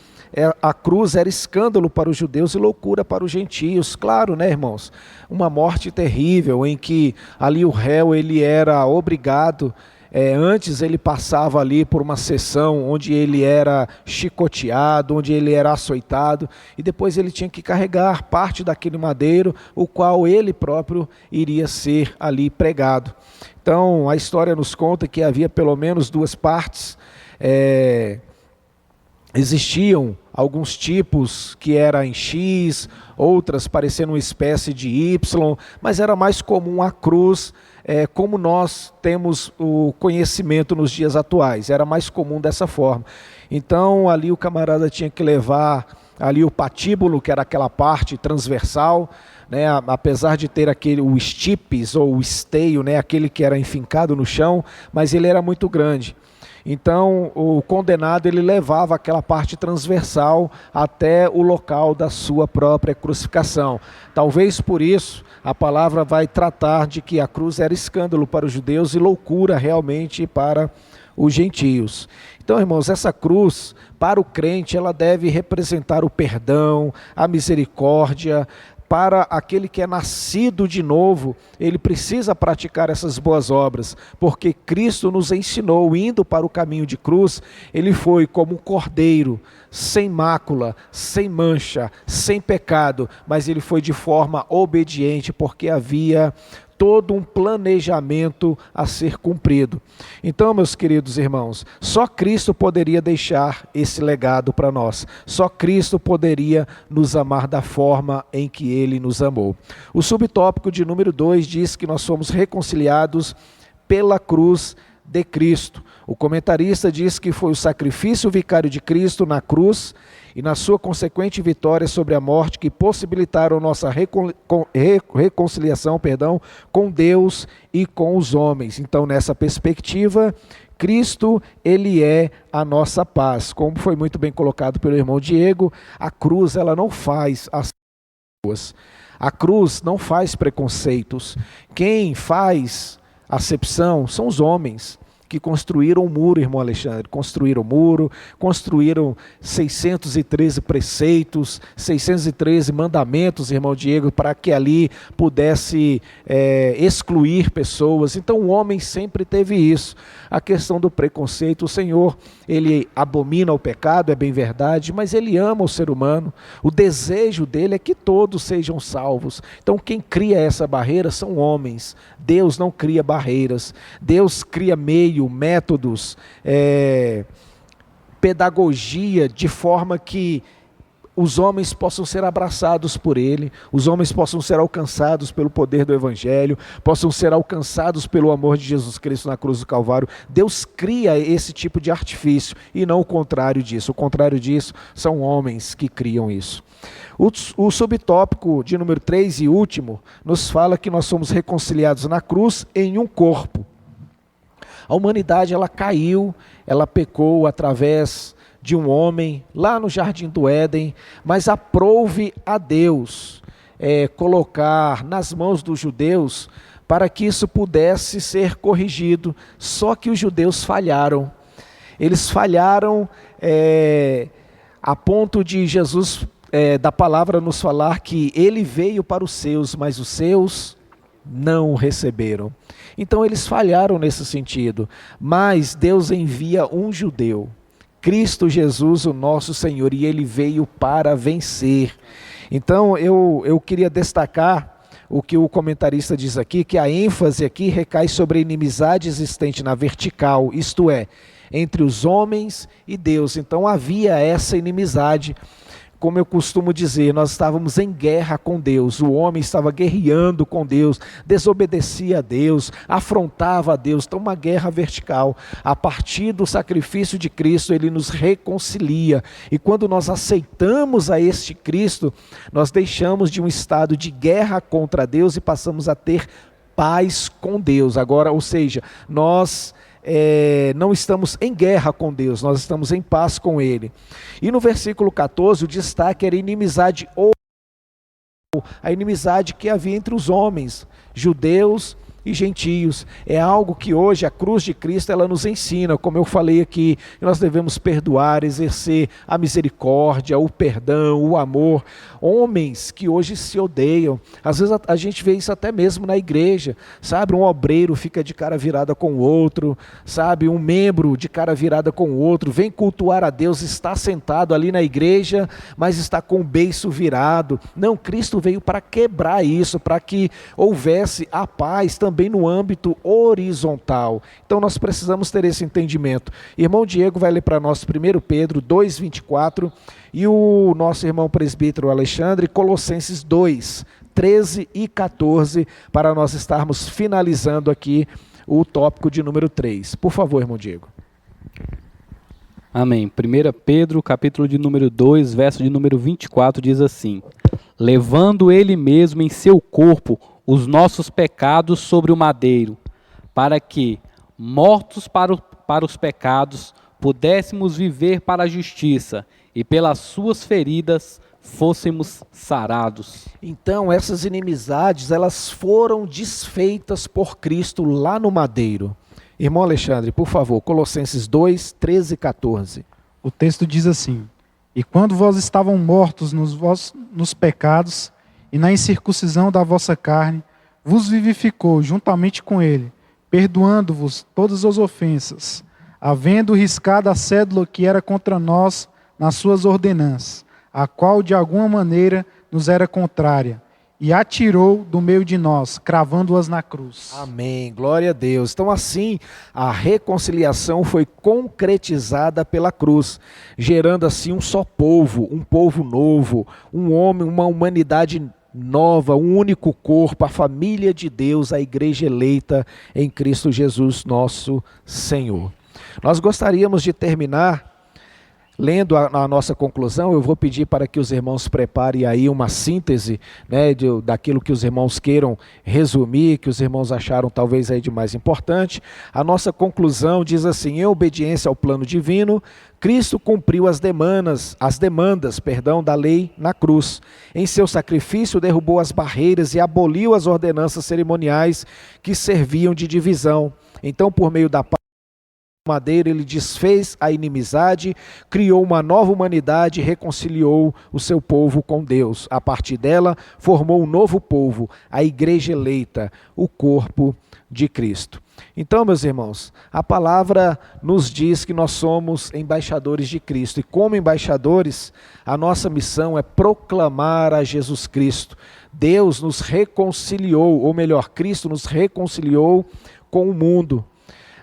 a cruz era escândalo para os judeus e loucura para os gentios. Claro, né, irmãos? Uma morte terrível em que ali o réu ele era obrigado, antes ele passava ali por uma sessão onde ele era chicoteado, onde ele era açoitado, e depois ele tinha que carregar parte daquele madeiro, o qual ele próprio iria ser ali pregado. Então a história nos conta que havia pelo menos duas partes. Existiam alguns tipos que eram em X, outras parecendo uma espécie de Y, mas era mais comum a cruz, como nós temos o conhecimento nos dias atuais, era mais comum dessa forma. Então ali o camarada tinha que levar ali o patíbulo, que era aquela parte transversal, né, apesar de ter o stipes ou o esteio, né, aquele que era enfincado no chão, mas ele era muito grande. Então o condenado ele levava aquela parte transversal até o local da sua própria crucificação. Talvez por isso a palavra vai tratar de que a cruz era escândalo para os judeus e loucura realmente para os gentios. Então, irmãos, essa cruz para o crente ela deve representar o perdão, a misericórdia. Para aquele que é nascido de novo, ele precisa praticar essas boas obras, porque Cristo nos ensinou, indo para o caminho de cruz, ele foi como um cordeiro, sem mácula, sem mancha, sem pecado, mas ele foi de forma obediente, porque havia todo um planejamento a ser cumprido. Então, meus queridos irmãos, só Cristo poderia deixar esse legado para nós. Só Cristo poderia nos amar da forma em que Ele nos amou. O subtópico de número 2 diz que nós somos reconciliados pela cruz de Cristo. O comentarista diz que foi o sacrifício vicário de Cristo na cruz e na sua consequente vitória sobre a morte que possibilitaram nossa reconciliação, com Deus e com os homens. Então, nessa perspectiva, Cristo, ele é a nossa paz. Como foi muito bem colocado pelo irmão Diego, a cruz ela não faz as pessoas. A cruz não faz preconceitos. Quem faz acepção são os homens que construíram o muro, irmão Alexandre, construíram o muro, construíram 613 preceitos, 613 mandamentos, irmão Diego, para que ali pudesse excluir pessoas. Então o homem sempre teve isso, a questão do preconceito. O Senhor, ele abomina o pecado, é bem verdade, mas ele ama o ser humano, o desejo dele é que todos sejam salvos. Então quem cria essa barreira são homens. Deus não cria barreiras, Deus cria métodos, pedagogia, de forma que os homens possam ser abraçados por Ele, os homens possam ser alcançados pelo poder do Evangelho, possam ser alcançados pelo amor de Jesus Cristo na cruz do Calvário. Deus cria esse tipo de artifício e não o contrário disso. O contrário disso são homens que criam isso. O subtópico de número 3 e último nos fala que nós somos reconciliados na cruz em um corpo. A humanidade ela caiu, ela pecou através de um homem lá no Jardim do Éden, mas aprouve a Deus colocar nas mãos dos judeus para que isso pudesse ser corrigido. Só que os judeus falharam. Eles falharam a ponto de Jesus, da palavra nos falar que ele veio para os seus, mas os seus não o receberam. Então eles falharam nesse sentido, mas Deus envia um judeu, Cristo Jesus, o nosso Senhor, e ele veio para vencer. Então eu queria destacar o que o comentarista diz aqui, que a ênfase aqui recai sobre a inimizade existente na vertical, isto é, entre os homens e Deus. Então havia essa inimizade. Como eu costumo dizer, nós estávamos em guerra com Deus, o homem estava guerreando com Deus, desobedecia a Deus, afrontava a Deus, então uma guerra vertical. A partir do sacrifício de Cristo, ele nos reconcilia, e quando nós aceitamos a este Cristo, nós deixamos de um estado de guerra contra Deus e passamos a ter paz com Deus. Agora, ou seja, nós não estamos em guerra com Deus, nós estamos em paz com Ele. E no versículo 14 o destaque era a inimizade que havia entre os homens, judeus e gentios. É algo que hoje a cruz de Cristo ela nos ensina, como eu falei aqui, nós devemos perdoar, exercer a misericórdia, o perdão, o amor. Homens que hoje se odeiam, às vezes a gente vê isso até mesmo na igreja, sabe? Um obreiro fica de cara virada com o outro, sabe? Um membro de cara virada com o outro, vem cultuar a Deus, está sentado ali na igreja, mas está com o beiço virado. Não, Cristo veio para quebrar isso, para que houvesse a paz também no âmbito horizontal. Então nós precisamos ter esse entendimento. Irmão Diego vai ler para nós 1 Pedro 2:24 e o nosso irmão presbítero Alexandre Colossenses 2, 13 e 14, para nós estarmos finalizando aqui o tópico de número 3. Por favor, irmão Diego. Amém. 1 Pedro, capítulo de número 2, verso de número 24, diz assim: levando ele mesmo em seu corpo os nossos pecados sobre o madeiro, para que, mortos para os pecados, pudéssemos viver para a justiça, e pelas suas feridas fôssemos sarados. Então essas inimizades, elas foram desfeitas por Cristo lá no madeiro. Irmão Alexandre, por favor, Colossenses 2, 13 e 14. O texto diz assim: e quando vós estavam mortos nos pecados e na incircuncisão da vossa carne, vos vivificou juntamente com ele, perdoando-vos todas as ofensas, havendo riscado a cédula que era contra nós nas suas ordenanças, a qual de alguma maneira nos era contrária, e atirou do meio de nós, cravando-as na cruz. Amém, glória a Deus. Então assim, a reconciliação foi concretizada pela cruz, gerando assim um só povo, um povo novo, um homem, uma humanidade nova, um único corpo, a família de Deus, a igreja eleita em Cristo Jesus, nosso Senhor. Nós gostaríamos de terminar lendo a nossa conclusão. Eu vou pedir para que os irmãos preparem aí uma síntese, né, daquilo que os irmãos queiram resumir, que os irmãos acharam talvez aí de mais importante. A nossa conclusão diz assim: em obediência ao plano divino, Cristo cumpriu as demandas da lei na cruz. Em seu sacrifício derrubou as barreiras e aboliu as ordenanças cerimoniais que serviam de divisão. Então, por meio da madeira, ele desfez a inimizade, criou uma nova humanidade e reconciliou o seu povo com Deus. A partir dela, formou um novo povo, a igreja eleita, o corpo de Cristo. Então, meus irmãos, a palavra nos diz que nós somos embaixadores de Cristo, e como embaixadores, a nossa missão é proclamar a Jesus Cristo. Deus nos reconciliou, ou melhor, Cristo nos reconciliou com o mundo.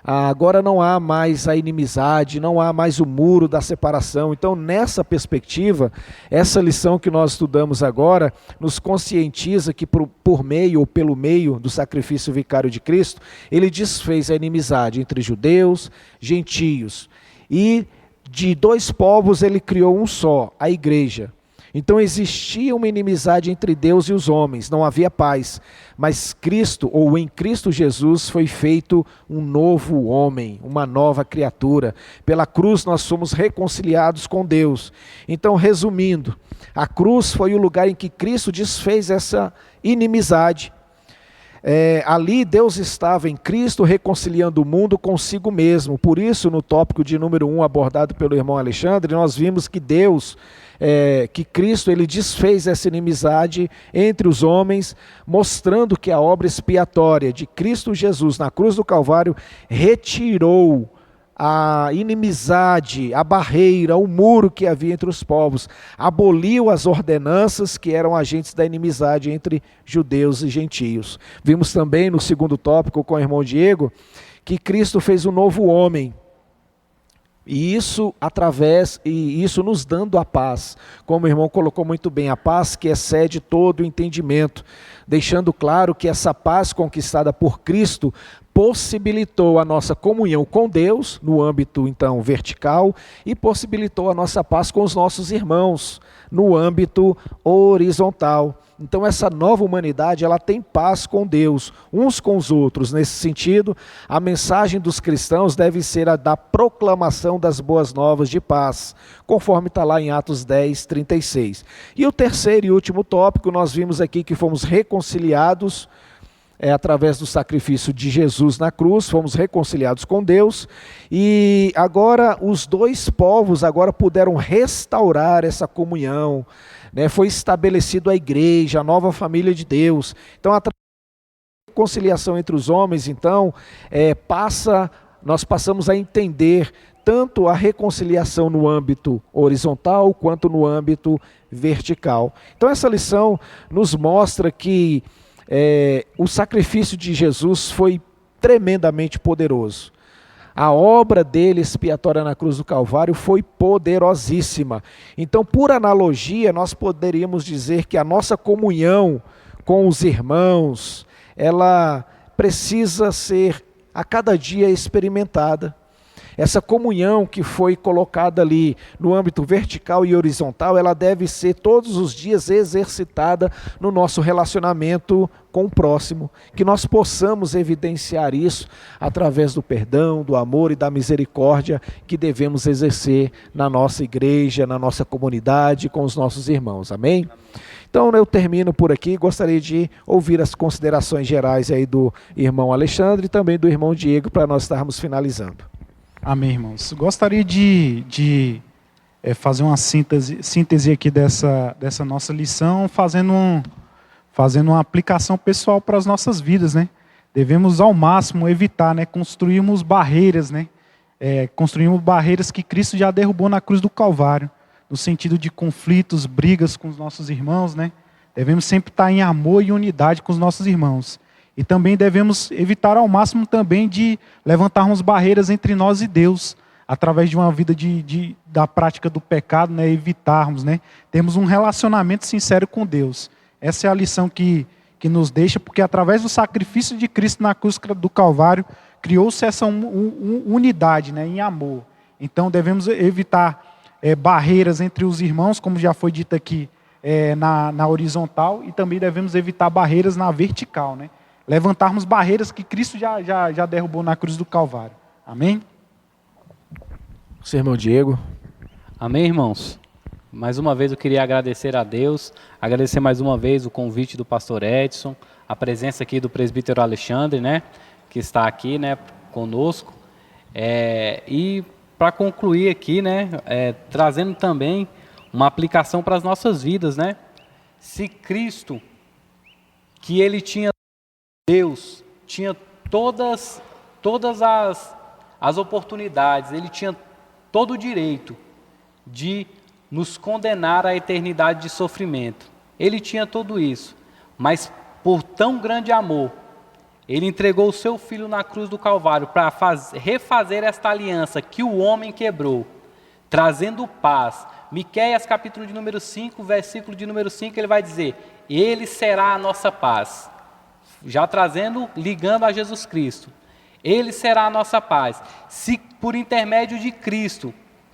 Agora não há mais a inimizade, não há mais o muro da separação. Então, nessa perspectiva, essa lição que nós estudamos agora nos conscientiza que por meio ou pelo meio do sacrifício vicário de Cristo, ele desfez a inimizade entre judeus, gentios, e de dois povos ele criou um só, a igreja. Então existia uma inimizade entre Deus e os homens, não havia paz, mas Cristo, ou em Cristo Jesus, foi feito um novo homem, uma nova criatura. Pela cruz nós somos reconciliados com Deus. Então, resumindo, a cruz foi o lugar em que Cristo desfez essa inimizade. Ali Deus estava em Cristo reconciliando o mundo consigo mesmo. Por isso, no tópico de número 1 abordado pelo irmão Alexandre, nós vimos que que Cristo ele desfez essa inimizade entre os homens, mostrando que a obra expiatória de Cristo Jesus na cruz do Calvário retirou a inimizade, a barreira, o muro que havia entre os povos, aboliu as ordenanças que eram agentes da inimizade entre judeus e gentios. Vimos também no segundo tópico com o irmão Diego, que Cristo fez um novo homem, e isso nos dando a paz, como o irmão colocou muito bem, a paz que excede todo o entendimento, deixando claro que essa paz conquistada por Cristo possibilitou a nossa comunhão com Deus, no âmbito então vertical, e possibilitou a nossa paz com os nossos irmãos, no âmbito horizontal. Então essa nova humanidade, ela tem paz com Deus, uns com os outros. Nesse sentido, a mensagem dos cristãos deve ser a da proclamação das boas novas de paz, conforme está lá em Atos 10, 36. E o terceiro e último tópico, nós vimos aqui que fomos reconciliados através do sacrifício de Jesus na cruz, fomos reconciliados com Deus, e agora os dois povos agora puderam restaurar essa comunhão, né? Foi estabelecido a igreja, a nova família de Deus. Então, a reconciliação entre os homens, então, nós passamos a entender tanto a reconciliação no âmbito horizontal quanto no âmbito vertical. Então, essa lição nos mostra que o sacrifício de Jesus foi tremendamente poderoso. A obra dele expiatória na cruz do Calvário foi poderosíssima. Então, por analogia, nós poderíamos dizer que a nossa comunhão com os irmãos, ela precisa ser a cada dia experimentada. Essa comunhão que foi colocada ali no âmbito vertical e horizontal, ela deve ser todos os dias exercitada no nosso relacionamento com o próximo, que nós possamos evidenciar isso através do perdão, do amor e da misericórdia que devemos exercer na nossa igreja, na nossa comunidade, com os nossos irmãos. Amém? Então eu termino por aqui, gostaria de ouvir as considerações gerais aí do irmão Alexandre e também do irmão Diego para nós estarmos finalizando. Amém, irmãos. Gostaria de fazer uma síntese aqui dessa nossa lição, fazendo uma aplicação pessoal para as nossas vidas, né? Devemos ao máximo evitar, né, construirmos barreiras, né? Construirmos barreiras que Cristo já derrubou na cruz do Calvário, no sentido de conflitos, brigas com os nossos irmãos, né? Devemos sempre estar em amor e unidade com os nossos irmãos. E também devemos evitar ao máximo também de levantarmos barreiras entre nós e Deus, através de uma vida da prática do pecado, né? Evitarmos, né? Termos um relacionamento sincero com Deus. Essa é a lição que nos deixa, porque através do sacrifício de Cristo na cruz do Calvário, criou-se essa unidade, né? Em amor. Então devemos evitar barreiras entre os irmãos, como já foi dito aqui, na horizontal, e também devemos evitar barreiras na vertical, né? Levantarmos barreiras que Cristo já derrubou na cruz do Calvário. Amém? Seu irmão Diego. Amém, irmãos? Mais uma vez eu queria agradecer a Deus, agradecer mais uma vez o convite do pastor Edson, a presença aqui do presbítero Alexandre, né, que está aqui, né, conosco. E para concluir aqui, né, trazendo também uma aplicação para as nossas vidas, né? Se Cristo, que ele tinha, Deus tinha todas as oportunidades, ele tinha todo o direito de nos condenar à eternidade de sofrimento. Ele tinha tudo isso, mas por tão grande amor, ele entregou o seu Filho na cruz do Calvário para refazer esta aliança que o homem quebrou, trazendo paz. Miqueias capítulo de número 5, versículo de número 5, ele vai dizer: ele será a nossa paz. Já ligando a Jesus Cristo. Ele será a nossa paz. Se por intermédio de Cristo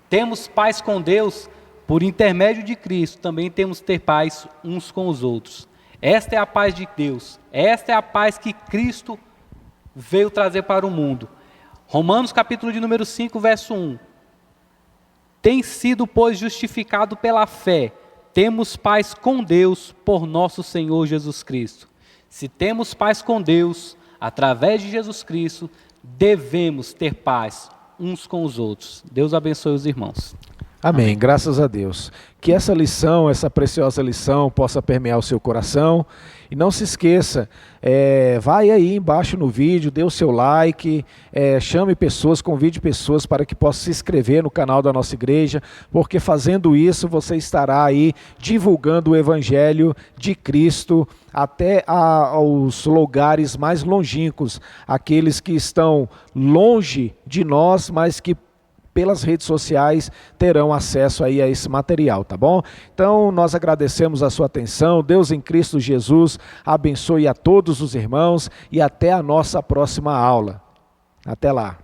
temos paz com Deus, por intermédio de Cristo também temos que ter paz uns com os outros. Esta é a paz de Deus. Esta é a paz que Cristo veio trazer para o mundo. Romanos capítulo de número 5, verso 1. Tem sido, pois, justificado pela fé. Temos paz com Deus por nosso Senhor Jesus Cristo. Se temos paz com Deus, através de Jesus Cristo, devemos ter paz uns com os outros. Deus abençoe os irmãos. Amém. Graças a Deus. Que essa lição, essa preciosa lição, possa permear o seu coração. E não se esqueça, vai aí embaixo no vídeo, dê o seu like, chame pessoas, convide pessoas para que possam se inscrever no canal da nossa igreja, porque fazendo isso você estará aí divulgando o Evangelho de Cristo até aos lugares mais longínquos, aqueles que estão longe de nós, mas que pelas redes sociais terão acesso aí a esse material, tá bom? Então nós agradecemos a sua atenção, Deus em Cristo Jesus abençoe a todos os irmãos e até a nossa próxima aula. Até lá.